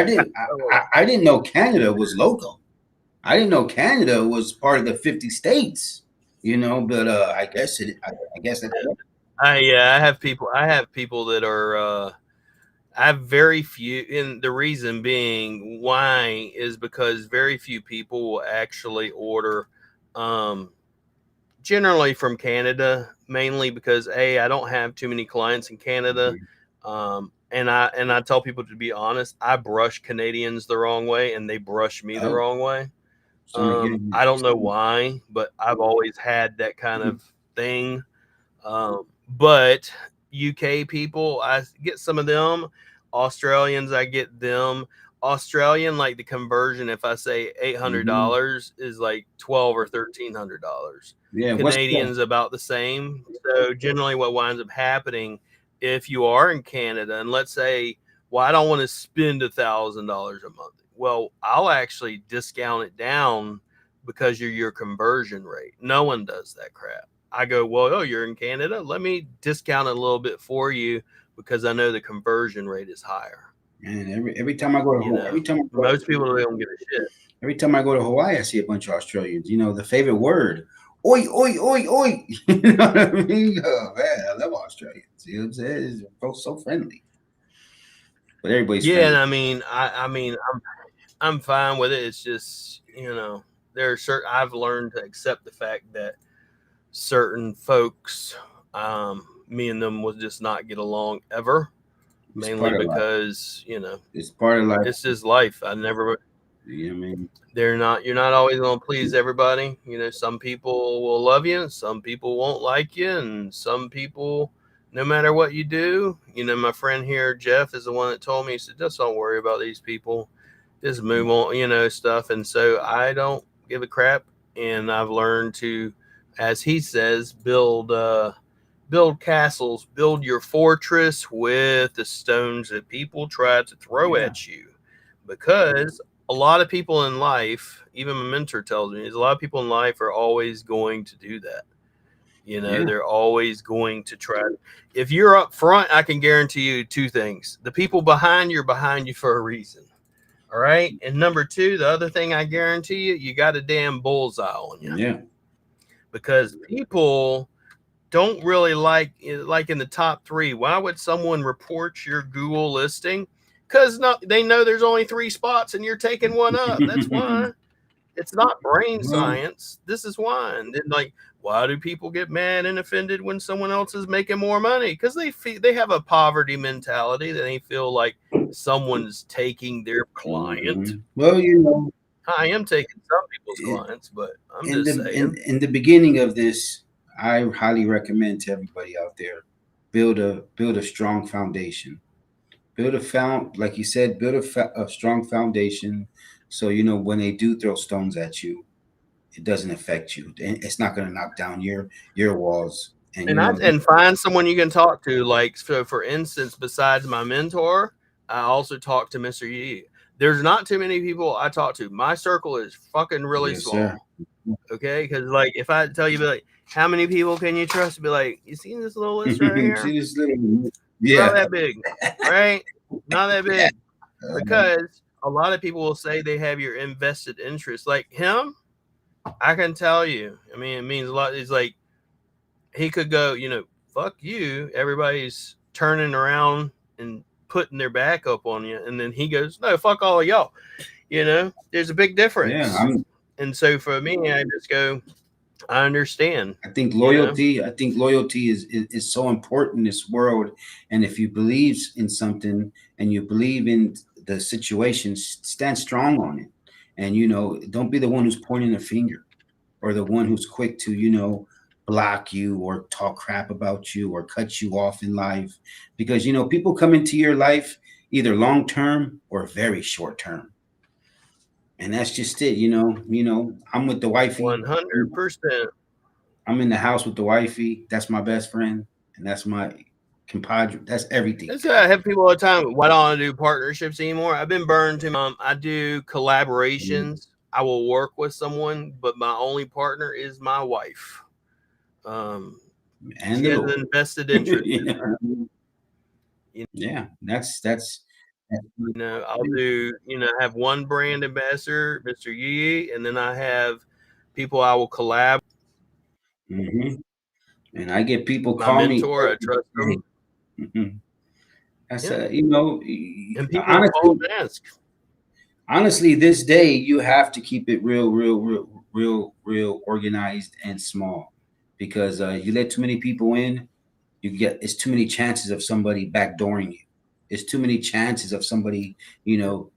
didn't know Canada was local. I didn't know Canada was part of the 50 states. You know, but I guess it. I guess it. I have people that are. I have very few, and the reason being why is because very few people will actually order. Generally from Canada, mainly because I don't have too many clients in Canada, and I tell people, to be honest, I brush Canadians the wrong way, and they brush me the wrong way. I don't know why, but I've always had that kind of thing. But UK people, I get some of them. Australians, I get them. Australian, like the conversion, if I say $800 is like $1,200 or $1,300. Yeah, Canadians about the same. So generally, what winds up happening, if you are in Canada, and let's say, well, I don't want to spend $1,000 a month. Well, I'll actually discount it down because you're your conversion rate. No one does that crap. I go, well, you're in Canada, let me discount it a little bit for you because I know the conversion rate is higher. And every time I go to most people don't give a shit. Every time I go to Hawaii, I see a bunch of Australians. You know, the favorite word, oi, oi, oi, oi. You know what I mean? Oh, man, I love Australians. You know what I'm saying? It's both so friendly. But everybody's friendly. And I mean, I'm fine with it. It's just, you know, there are certain, I've learned to accept the fact that certain folks, me and them will just not get along ever. Mainly because, you know, it's part of life. It's just life. I never. You know what I mean? You're not always going to please everybody. You know, some people will love you, and some people won't like you, and some people no matter what you do, you know, my friend here, Jeff, is the one that told me, he said, just don't worry about these people. Just move on, you know, stuff. And so I don't give a crap. And I've learned to, as he says, build castles, build your fortress with the stones that people try to throw at you. Because a lot of people in life, even my mentor tells me, is a lot of people in life are always going to do that. You know, they're always going to try. If you're up front, I can guarantee you two things. The people behind you are behind you for a reason. All right. And number two, the other thing I guarantee you, you got a damn bullseye on you. Yeah. Because people don't really like in the top 3. Why would someone report your Google listing? Because they know there's only 3 spots and you're taking one up. That's why. It's not brain science. This is why. And then, like, why do people get mad and offended when someone else is making more money? Because they have a poverty mentality that they feel like someone's taking their client. Well, you know, I am taking some people's clients, but I'm just saying. In the beginning of this, I highly recommend to everybody out there, build a strong foundation. Build like you said, build a strong foundation. So, you know, when they do throw stones at you, it doesn't affect you. It's not going to knock down your walls. And find someone you can talk to. Like, so for instance, besides my mentor, I also talk to Mr. Yee. There's not too many people I talk to. My circle is fucking really small. Sir. Okay, because like if I tell you, be like, how many people can you trust? Be like, you see this little list right here? See this little, not that big, right? Not that big, because a lot of people will say they have your invested interest. Like him, I can tell you. I mean, it means a lot. It's like he could go, you know, fuck you. Everybody's turning around and putting their back up on you, and then he goes, no, fuck all of y'all. You know, there's a big difference. Yeah, and so for me, I just go, I understand. I think loyalty. You know? I think loyalty is so important in this world. And if you believe in something and you believe in the situation, stand strong on it. And you know, don't be the one who's pointing a finger, or the one who's quick to, you know, block you or talk crap about you or cut you off in life. Because you know, people come into your life either long term or very short term. And that's just it, you know, I'm with the wifey. 100%. I'm in the house with the wifey. That's my best friend. And that's my compadre. That's everything. That's why I have people all the time. Why don't I do partnerships anymore? I've been burned to I do collaborations. I will work with someone, but my only partner is my wife. And she has an invested interest. Yeah, that's you know, I'll do, you know, have one brand ambassador, Mr. Yee, and then I have people I will collab. And I get people my call mentor, me. I trust them. That's you know, and people honestly, ask. Honestly, this day you have to keep it real organized and small, because you let too many people in, it's too many chances of somebody backdooring you. It's too many chances of somebody, you know,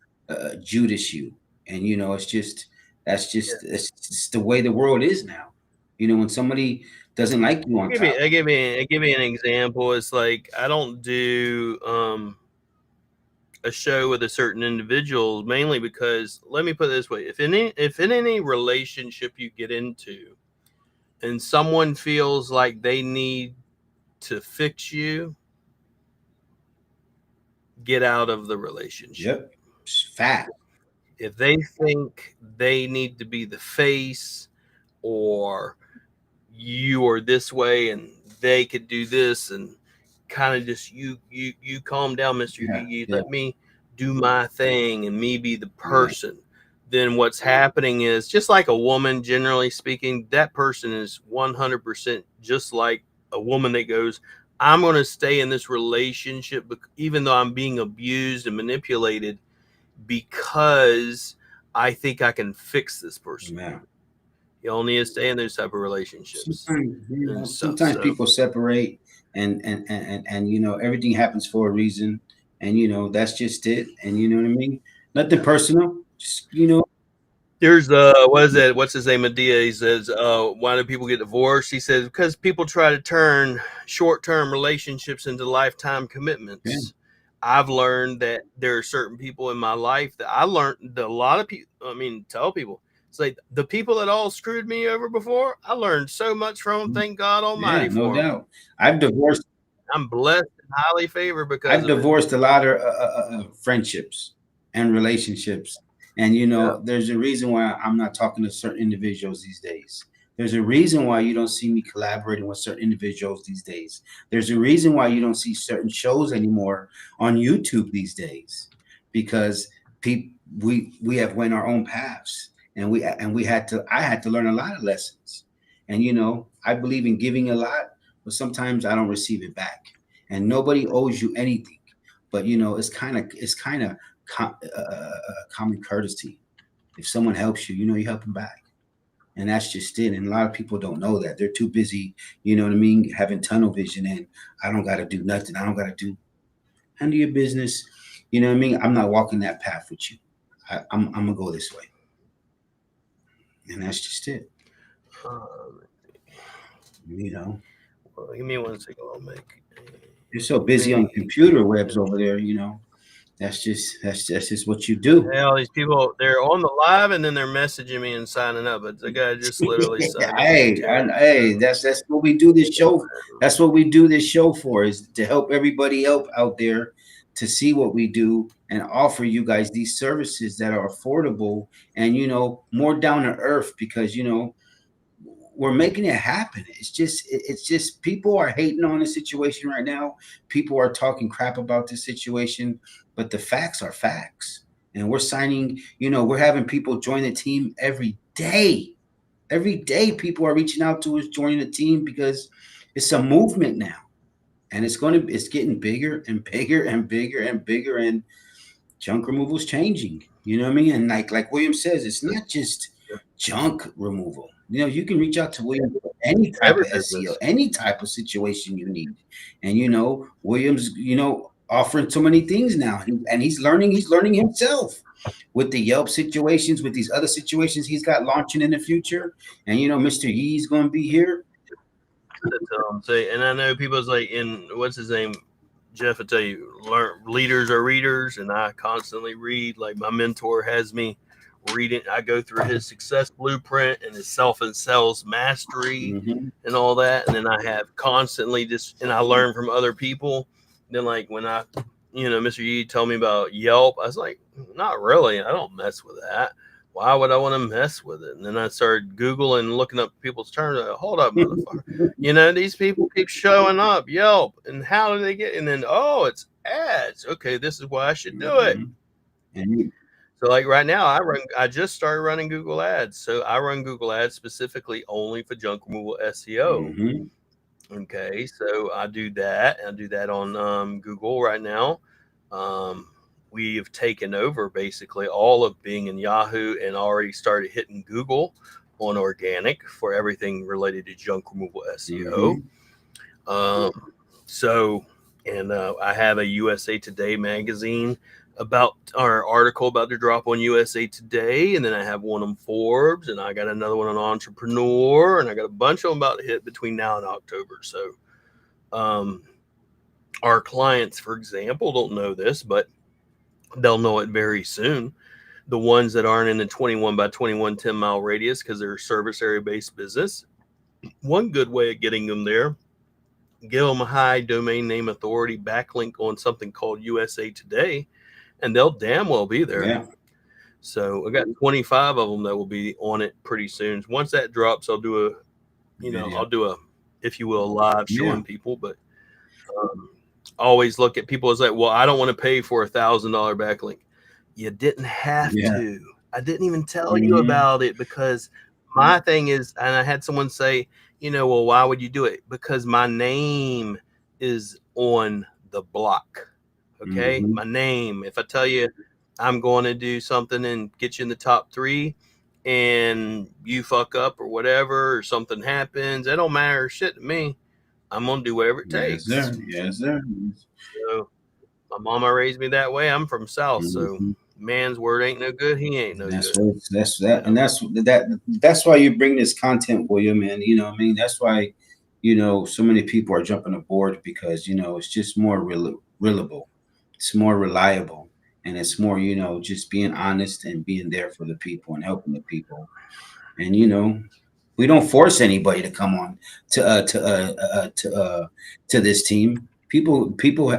Judas you. And, you know, it's just the way the world is now. You know, when somebody doesn't like you on top. I give you an example. It's like, I don't do a show with a certain individual, mainly because, let me put it this way. If in any relationship you get into and someone feels like they need to fix you, get out of the relationship. Yep. Fact. If they think they need to be the face, or you are this way and they could do this, and kind of just you calm down, Mr. Yee, let me do my thing and me be the person. Then what's happening is, just like a woman, generally speaking, that person is 100% just like a woman that goes, I'm going to stay in this relationship even though I'm being abused and manipulated, because I think I can fix this person. You only need to stay in those type of relationships. Sometimes people separate, and you know, everything happens for a reason, and you know, that's just it. And you know what I mean? Nothing personal. Just, you know, There's what is it? What's his name? Medea. He says, why do people get divorced? He says, because people try to turn short-term relationships into lifetime commitments. Yeah. I've learned that there are certain people in my life that I learned that a lot of people, tell people, it's like the people that all screwed me over before, I learned so much from them. Thank God Almighty for no them. doubt. I've divorced. I'm blessed and highly favored because I've divorced a lot of friendships and relationships. And, there's a reason why I'm not talking to certain individuals these days. There's a reason why you don't see me collaborating with certain individuals these days. There's a reason why you don't see certain shows anymore on YouTube these days, because we have went our own paths, and I had to learn a lot of lessons. And, I believe in giving a lot, but sometimes I don't receive it back. And nobody owes you anything, but it's kind of common courtesy. If someone helps you, you help them back, and that's just it. And a lot of people don't know that. They're too busy, having tunnel vision, and I don't got to do nothing. I don't got to handle your business. I'm not walking that path with you. I'm gonna go this way, and that's just it. Well, give me 1 second. I'll make. You're so busy on computer webs over there, That's just what you do. Yeah, all these people, they're on the live and then they're messaging me and signing up. But the guy just literally signed Hey, that's what we do this show. That's what we do this show for, is to help everybody else out there to see what we do and offer you guys these services that are affordable and more down to earth, because we're making it happen. It's just people are hating on the situation right now. People are talking crap about this situation, but the facts are facts. And we're signing, we're having people join the team every day. Every day people are reaching out to us, joining the team, because it's a movement now. And it's getting bigger and bigger and bigger and bigger, and junk removal is changing. You know what I mean? And like William says, it's not just junk removal. You can reach out to William for any type of SEO, any type of situation you need. And William's, offering so many things now, and he's learning himself with the Yelp situations, with these other situations he's got launching in the future. And Mr. Yee's going to be here. And I know people's like, what's his name? Jeff, I tell you, leaders are readers, and I constantly read. Like, my mentor has me reading. I go through his success blueprint and his self and sales mastery and all that. And then I have constantly and I learn from other people. Then, like, when Mr. Yee told me about Yelp, I was like, not really. I don't mess with that. Why would I want to mess with it? And then I started Googling, looking up people's terms. Hold up, motherfucker. These people keep showing up, Yelp. And how do they get? And then, it's ads. Okay, this is why I should do it. So, like, right now, I just started running Google ads. So I run Google ads specifically only for junk removal SEO. Okay, so I do that. I do that on Google right now. We've taken over basically all of Bing and Yahoo, and already started hitting Google on organic for everything related to junk removal SEO. I have a USA Today magazine article about to drop on USA Today, and then I have one on Forbes, and I got another one on Entrepreneur, and I got a bunch of them about to hit between now and October. So our clients, for example, don't know this, but they'll know it very soon. The ones that aren't in the 21 by 21 10-mile radius, because they're a service area based business. One good way of getting them there, give them a high domain name authority backlink on something called USA Today, and they'll damn well be there. Yeah. So I got 25 of them that will be on it pretty soon. Once that drops, I'll do a, if you will, live showing people. But always look at people as like, well, I don't want to pay for $1,000 backlink. You didn't have to. I didn't even tell you about it, because my thing is, and I had someone say, well, why would you do it? Because my name is on the block. Okay. My name. If I tell you I'm going to do something and get you in the top 3, and you fuck up or whatever, or something happens, it don't matter shit to me. I'm going to do whatever it takes. Yes, sir. So my mama raised me that way. I'm from South. So man's word ain't no good, he ain't no That's good. what that's that, and that's why you bring this content, William. And you know, what I mean, that's why so many people are jumping aboard, because it's just more reliable, it's more reliable, and it's more just being honest and being there for the people and helping the people. And we don't force anybody to come on to this team. People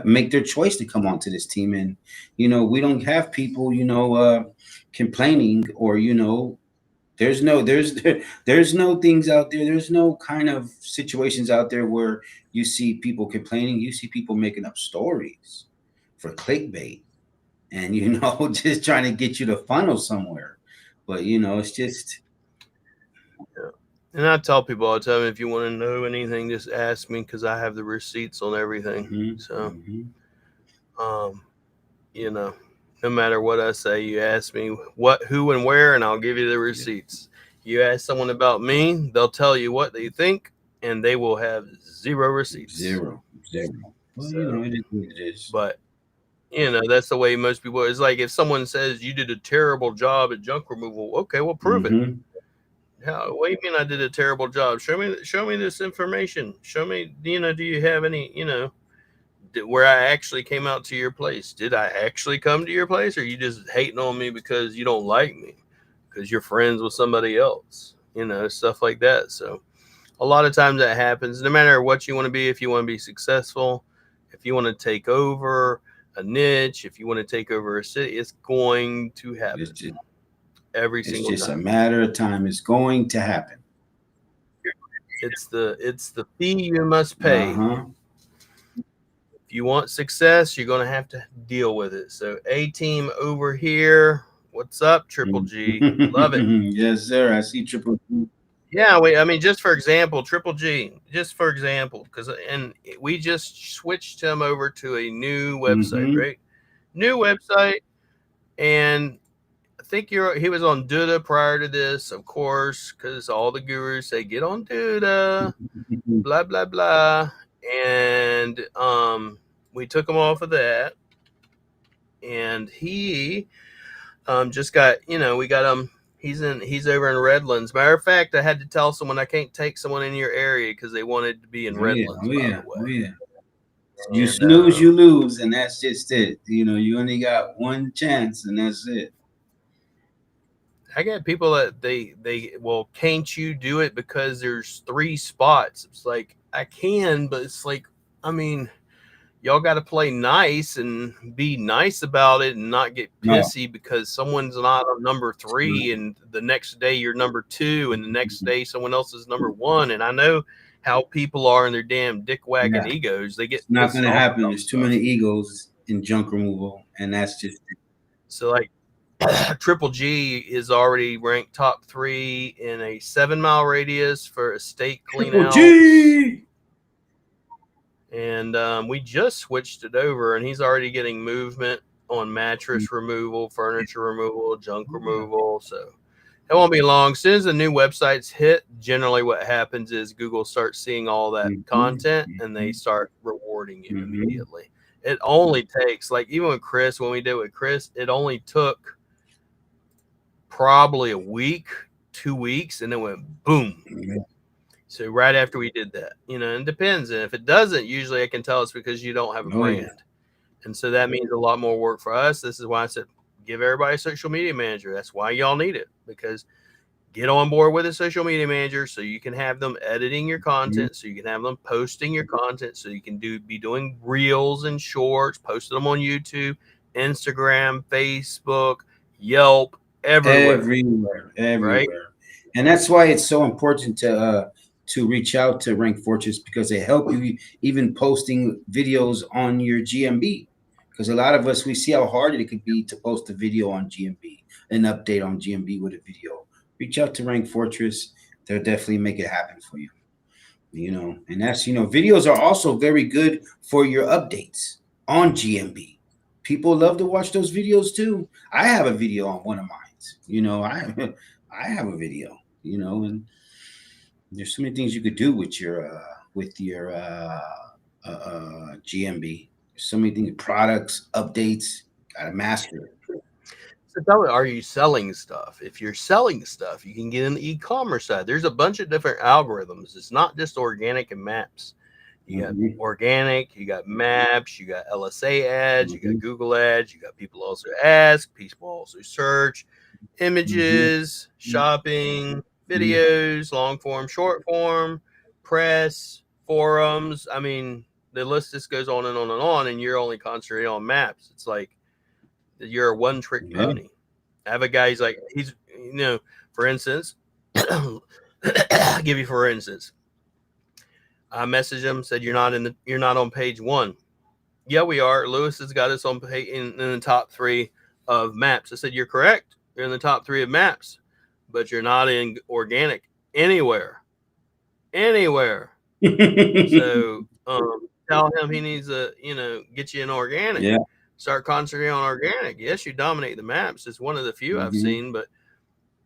make their choice to come on to this team, and we don't have people complaining, or there's no things out there. There's no kind of situations out there where you see people complaining. You see people making up stories for clickbait, and just trying to get you to funnel somewhere. But it's just. Yeah. And I tell people all the time, if you want to know anything, just ask me, because I have the receipts on everything. Mm-hmm, so, mm-hmm. No matter what I say, you ask me what, who, and where, and I'll give you the receipts. You ask someone about me, they'll tell you what they think, and they will have zero receipts. Zero. Well, So, it is what it is. But that's the way most people. It's like if someone says you did a terrible job at junk removal. Okay, well, prove it. How? What do you mean I did a terrible job? Show me this information. Show me. Do you have any? Where I actually came out to your place? Did I actually come to your place, or are you just hating on me because you don't like me, because you're friends with somebody else? Stuff like that. So a lot of times that happens. No matter what you want to be, if you want to be successful, if you want to take over a niche, if you want to take over a city, it's going to happen. Every single time. It's just a matter of time. It's going to happen. It's the fee you must pay. If you want success, you're going to have to deal with it. So A team over here, what's up, Triple G? Love it. Yes, sir. I see Triple G. Yeah, just for example, Triple G, because we just switched him over to a new website, right? New website, and I think he was on Duda prior to this, of course, because all the gurus say get on Duda, blah blah blah, and we took him off of that, and he just got we got him. He's over in Redlands. Matter of fact, I had to tell someone I can't take someone in your area because they wanted to be in Redlands. Oh yeah. You snooze, you lose, and that's just it. You only got one chance, and that's it. I got people that they well, can't you do it because there's 3 spots? It's like I can, but it's like, y'all got to play nice and be nice about it and not get pissy because someone's not on number 3 and the next day you're number 2 and the next day someone else is number 1. And I know how people are in their damn dick wagging egos. They get it's not going to happen. There's too many egos in junk removal, and that's just it. So like Triple G is already ranked top 3 in a 7-mile radius for estate clean out. And we just switched it over, and he's already getting movement on mattress removal, furniture removal, junk removal. So it won't be long. As soon as the new websites hit, generally what happens is Google starts seeing all that content, and they start rewarding you immediately. It only takes, like even with Chris, when we did it with Chris, it only took probably a week, 2 weeks, and it went boom. So right after we did that, it depends. And if it doesn't, usually I can tell it's because you don't have a brand. And so that means a lot more work for us. This is why I said, give everybody a social media manager. That's why y'all need it, because get on board with a social media manager so you can have them editing your content, so you can have them posting your content, so you can be doing reels and shorts, posting them on YouTube, Instagram, Facebook, Yelp, everywhere. Right? And that's why it's so important to reach out to Rank Fortress, because they help you even posting videos on your GMB. Because a lot of us, we see how hard it could be to post a video on GMB, an update on GMB with a video. Reach out to Rank Fortress. They'll definitely make it happen for you. And that's, videos are also very good for your updates on GMB. People love to watch those videos too. I have a video on one of mine. I have a video, and there's so many things you could do with your GMB. There's so many things, products, updates, gotta master it. So tell me, are you selling stuff? If you're selling stuff, you can get in the e-commerce side. There's a bunch of different algorithms. It's not just organic and maps. You got organic, you got maps, you got LSA ads, you got Google ads, you got people also ask, people also search, images, shopping, videos, long form, short form, press, forums. I mean, the list just goes on and on and on, and you're only concentrating on maps. It's like you're a one trick pony. I have a guy, he's like, for instance, I'll give you for instance. I messaged him, said you're not on page 1. Yeah, we are. Lewis has got us on page in the top 3 of maps. I said, you're correct. You're in the top 3 of maps, but you're not in organic anywhere. So tell him he needs to, get you in organic. Yeah. Start concentrating on organic. Yes, you dominate the maps. It's one of the few I've seen, but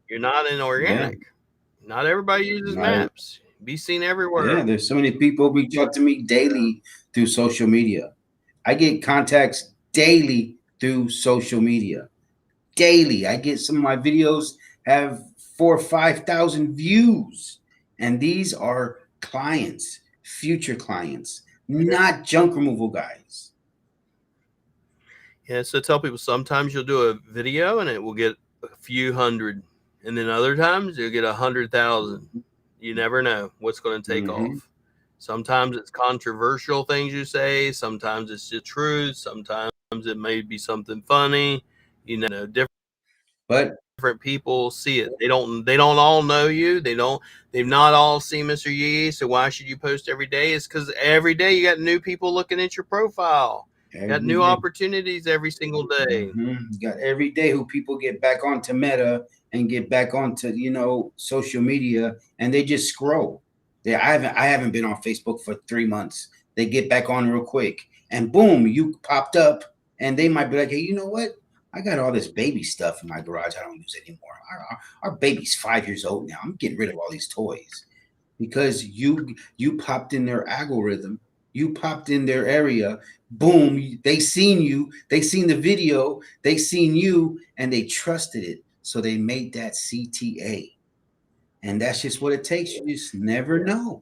you're not in organic. Yeah. Not everybody uses maps. Be seen everywhere. Yeah, there's so many people reach out to me daily through social media. I get contacts daily through social media. Daily. I get some of my videos have 4,000 or 5,000 views. And these are clients, future clients, not junk removal guys. Yeah, so tell people sometimes you'll do a video and it will get a few hundred, and then other times you'll get 100,000. You never know what's going to take off. Sometimes it's controversial things you say. Sometimes it's the truth. Sometimes it may be something funny. Different people see it. They don't all know you. They've not all seen Mr. Yee. So why should you post every day? It's because every day you got new people looking at your profile. You got new opportunities every single day. You got every day who people get back onto Meta and get back onto, social media, and they just scroll. I haven't been on Facebook for 3 months. They get back on real quick, and boom, you popped up, and they might be like, hey, you know what? I got all this baby stuff in my garage I don't use anymore. Our baby's 5 years old now. I'm getting rid of all these toys because you popped in their algorithm. You popped in their area. Boom, they seen you. They seen the video. They seen you, and they trusted it. So they made that CTA. And that's just what it takes. You just never know.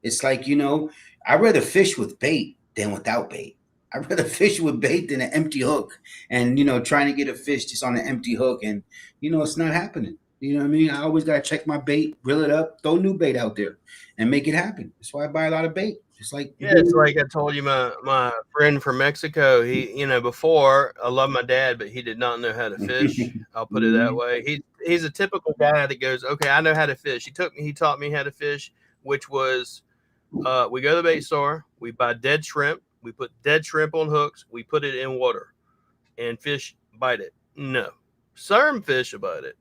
It's like, I'd rather fish with bait than without bait. I'd rather fish with bait than an empty hook and, trying to get a fish just on an empty hook. And, it's not happening. You know what I mean? I always got to check my bait, reel it up, throw new bait out there and make it happen. That's why I buy a lot of bait. It's like I told you, my friend from Mexico, he, before, I love my dad, but he did not know how to fish. I'll put it that way. He's a typical guy that goes, okay, I know how to fish. He taught me how to fish, which was, we go to the bait store, we buy dead shrimp, we put dead shrimp on hooks, we put it in water, and fish bite it. No, some fish bite it.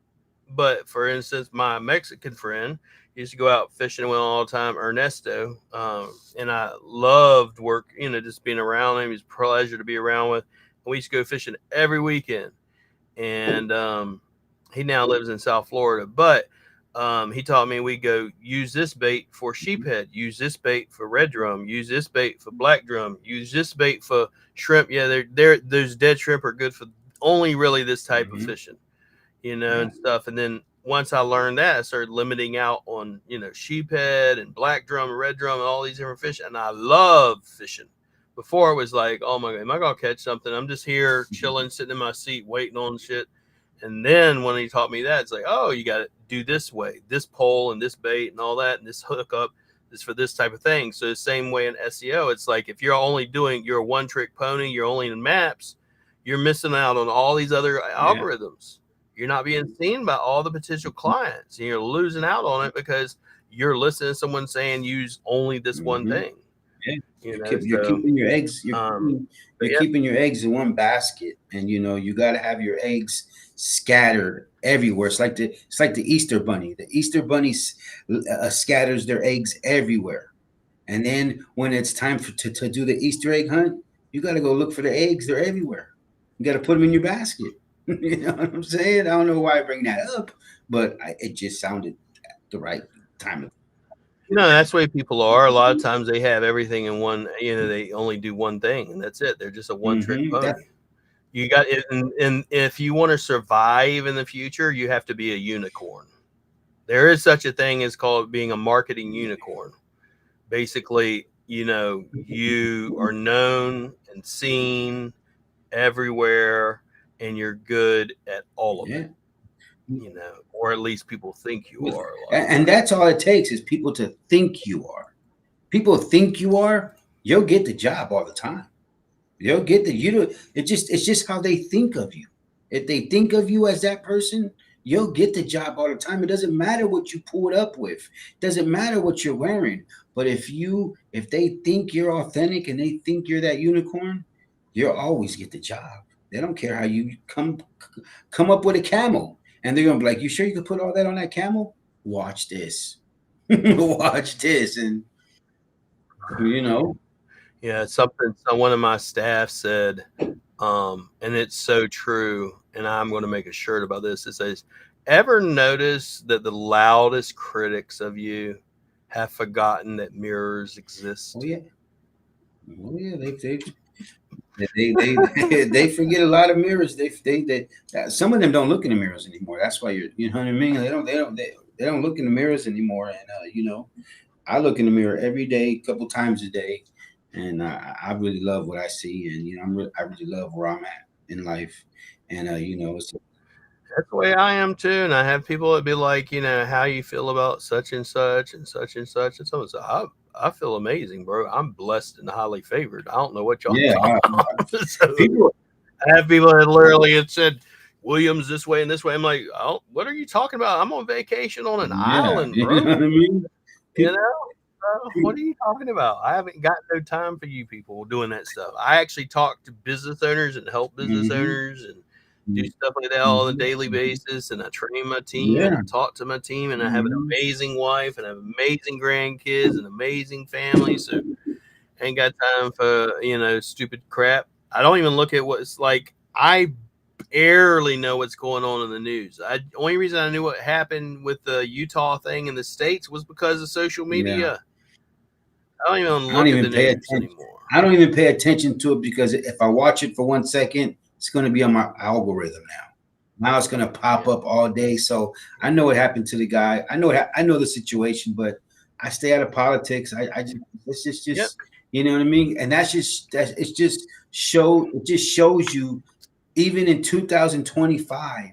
But for instance, my Mexican friend used to go out fishing with him all the time, Ernesto, and I loved just being around him. He was a pleasure to be around with. And we used to go fishing every weekend, and he now lives in South Florida. But he taught me we go use this bait for sheephead, use this bait for red drum, use this bait for black drum, use this bait for shrimp. Yeah, those dead shrimp are good for only really this type of fishing, and stuff. And then once I learned that, I started limiting out on, sheephead and black drum and red drum and all these different fish. And I love fishing. Before it was like, oh my God, am I going to catch something? I'm just here chilling, sitting in my seat, waiting on shit. And then when he taught me that, it's like, oh, you got to do this way, this pole and this bait and all that. And this hookup is for this type of thing. So the same way in SEO, it's like, if you're a one trick pony, you're only in maps, you're missing out on all these other algorithms. You're not being seen by all the potential clients, and you're losing out on it because you're listening to someone saying use only this one thing. Yeah. You're keeping your eggs. You're keeping your eggs in one basket, and you got to have your eggs scattered everywhere. It's like the Easter bunny. The Easter bunny scatters their eggs everywhere, and then when it's time to do the Easter egg hunt, you got to go look for the eggs. They're everywhere. You got to put them in your basket. You know what I'm saying? I don't know why I bring that up, but it just sounded the right time. That's the way people are. A lot of times they have everything in one, they only do one thing and that's it. They're just a one trick pony. You got it, and if you want to survive in the future, you have to be a unicorn. There is such a thing as called being a marketing unicorn. Basically, you are known and seen everywhere, and you're good at all of it. Or at least people think you are. And that's all it takes is people to think you are. People think you are, you'll get the job all the time. You'll get it's just how they think of you. If they think of you as that person, you'll get the job all the time. It doesn't matter what you pulled up with. It doesn't matter what you're wearing. But if they think you're authentic and they think you're that unicorn, you'll always get the job. They don't care how you come up with a camel. And they're gonna be like, "You sure you could put all that on that camel? Watch this." Watch this. And Yeah, something one of my staff said, and it's so true, and I'm going to make a shirt about this. It says, ever notice that the loudest critics of you have forgotten that mirrors exist? Oh yeah. They forget a lot of mirrors. They some of them don't look in the mirrors anymore. That's why you know what I mean? They don't look in the mirrors anymore. And I look in the mirror every day, a couple times a day, and I really love what I see, and I really love where I'm at in life, and that's the way I am too. And I have people that be like, how you feel about such and such and such and such, and so I feel amazing, bro. I'm blessed and highly favored. I don't know what y'all talking about. So, I have people that literally had said Williams this way and this way. I'm like, oh, what are you talking about? I'm on vacation on an island, bro. You know what I mean? What are you talking about? I haven't got no time for you people doing that stuff. I actually talk to business owners and help business owners and do stuff like that on a daily basis. And I train my team and I talk to my team, and I have an amazing wife and I have amazing grandkids and amazing family. So I ain't got time for, stupid crap. I don't even look at what it's like. I barely know what's going on in the news. Only reason I knew what happened with the Utah thing in the States was because of social media. Yeah. I don't even pay attention anymore. I don't even pay attention to it because if I watch it for 1 second, it's going to be on my algorithm now. Now it's going to pop up all day. So I know what happened to the guy. I know the situation, but I stay out of politics. It's just you know what I mean? And it just shows you, even in 2025,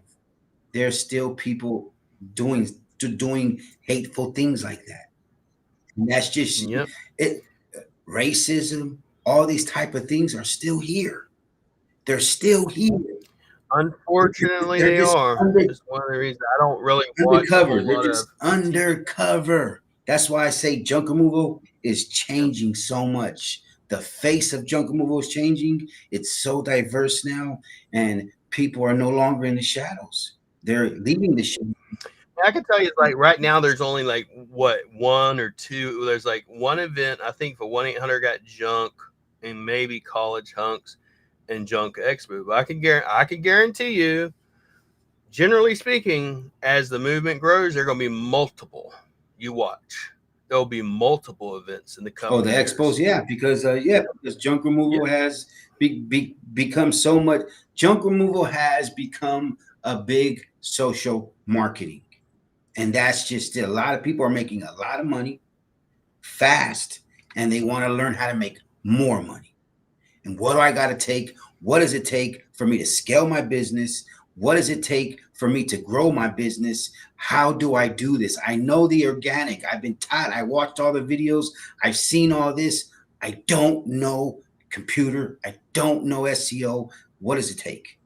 there's still people doing hateful things like that. And that's just it. Racism, all these type of things are still here. They're still here. Unfortunately, they are. That's one of the reasons I don't really watch undercover. They're just undercover. That's why I say junk removal is changing so much. The face of junk removal is changing. It's so diverse now, and people are no longer in the shadows. They're leaving the shadows. I can tell you, like right now, there's only like one or two. There's like one event, I think, for 1-800 Got Junk and maybe College Hunks and Junk Expo. But I can guarantee you, generally speaking, as the movement grows, there are going to be multiple. You watch. There'll be multiple events in the coming the expos, because junk removal has become so much. Junk removal has become a big social marketing. And that's just it. A lot of people are making a lot of money fast, and they want to learn how to make more money. And what do I got to take? What does it take for me to scale my business? What does it take for me to grow my business? How do I do this? I know the organic. I've been taught. I watched all the videos. I've seen all this. I don't know computer. I don't know SEO. What does it take?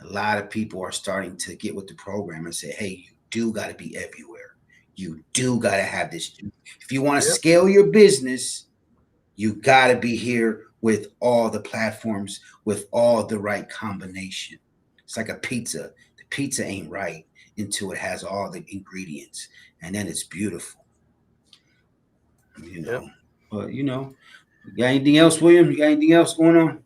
A lot of people are starting to get with the program and say, hey, you do got to be everywhere. You do got to have this. If you want to scale your business, you got to be here with all the platforms, with all the right combination. It's like a pizza. The pizza ain't right until it has all the ingredients, and then it's beautiful. But you got anything else, William? You got anything else going on?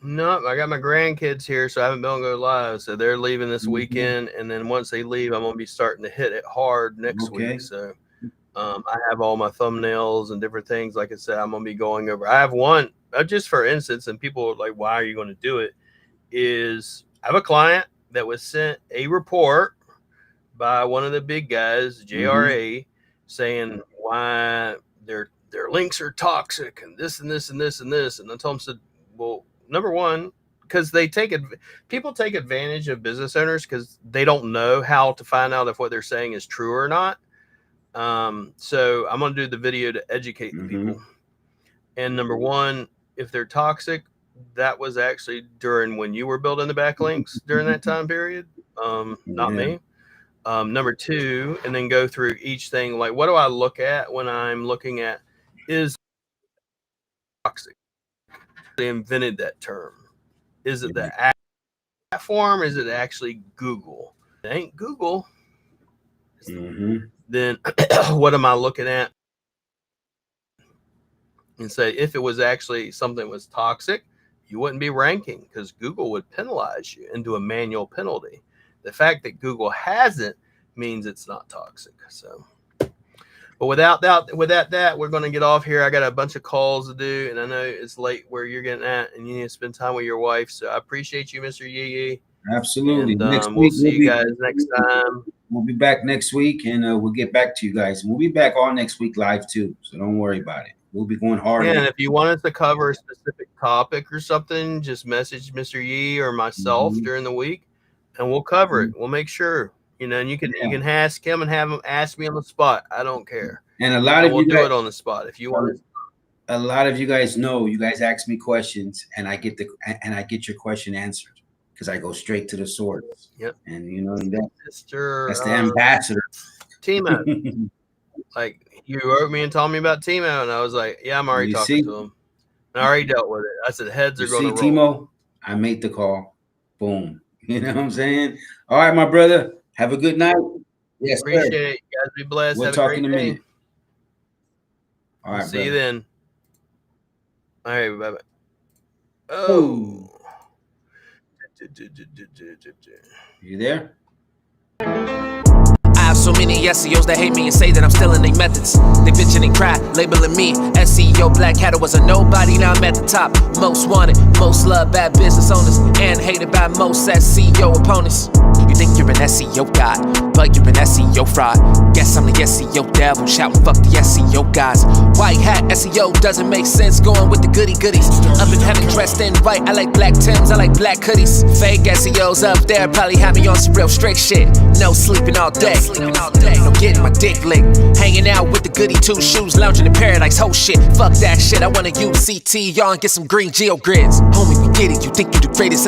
No, I got my grandkids here, so I haven't been able to go live. So they're leaving this weekend, and then once they leave, I'm gonna be starting to hit it hard next week. So I have all my thumbnails and different things. Like I said, I'm going to be going over. I have one, just for instance, and people are like, why are you going to do it? Is I have a client that was sent a report by one of the big guys, JRA, saying why their links are toxic and this and this and this and this. And I told him, said, well, number one, because people take advantage of business owners because they don't know how to find out if what they're saying is true or not. So I'm going to do the video to educate the people. And number one, if they're toxic, that was actually during when you were building the backlinks during that time period. Not me. Number two, and then go through each thing. Like, what do I look at when I'm looking at is toxic? They invented that term. Is it the platform? Is it actually Google? It ain't Google. Then what am I looking at? And say, if it was actually something was toxic, you wouldn't be ranking because Google would penalize you and do a manual penalty. The fact that Google hasn't means it's not toxic. So, but without that, we're going to get off here. I got a bunch of calls to do, and I know it's late where you're getting at, and you need to spend time with your wife. So I appreciate you, Mr. Yee. Absolutely. And, we'll see you guys next time. We'll be back next week, and we'll get back to you guys. We'll be back all next week live too, so don't worry about it. We'll be going hard. Yeah, and if you want us to cover a specific topic or something, just message Mr. Yee or myself during the week, and we'll cover it. We'll make sure, and you can ask him and have him ask me on the spot. I don't care. And a lot of we'll do it on the spot if you want. A lot of you guys know, you guys ask me questions, and I get your question answered because I go straight to the source. Yep. And that's the ambassador. Timo. Like, you wrote me and told me about Timo, and I was like, yeah, I'm already talking to him. And I already dealt with it. I said, heads are going to roll. Timo, I made the call. Boom. You know what I'm saying? All right, my brother. Have a good night. Yes, appreciate it. You guys be blessed. We'll have talk a great in a day. minute. All right, see you then. All right, bye-bye. Oh. You there? I have so many SEOs that hate me and say that I'm still in their methods. They bitching and cry, labeling me SEO Black Hat. Was a nobody, now I'm at the top. Most wanted, most loved, bad business owners, and hated by most SEO opponents. You think you're an SEO god, but you're an SEO fraud. Guess I'm the SEO devil, shouting fuck the SEO guys. White hat SEO doesn't make sense, going with the goody goodies. Up in heaven dressed in white, I like black Tims, I like black hoodies. Fake SEOs up there probably have me on some real strict shit. No sleeping all day, no getting my dick licked. Hanging out with the goody two shoes, lounging in paradise, whole shit. Fuck that shit, I wanna use CT, y'all, and get some green geo grids. Homie, we get it, you think you the greatest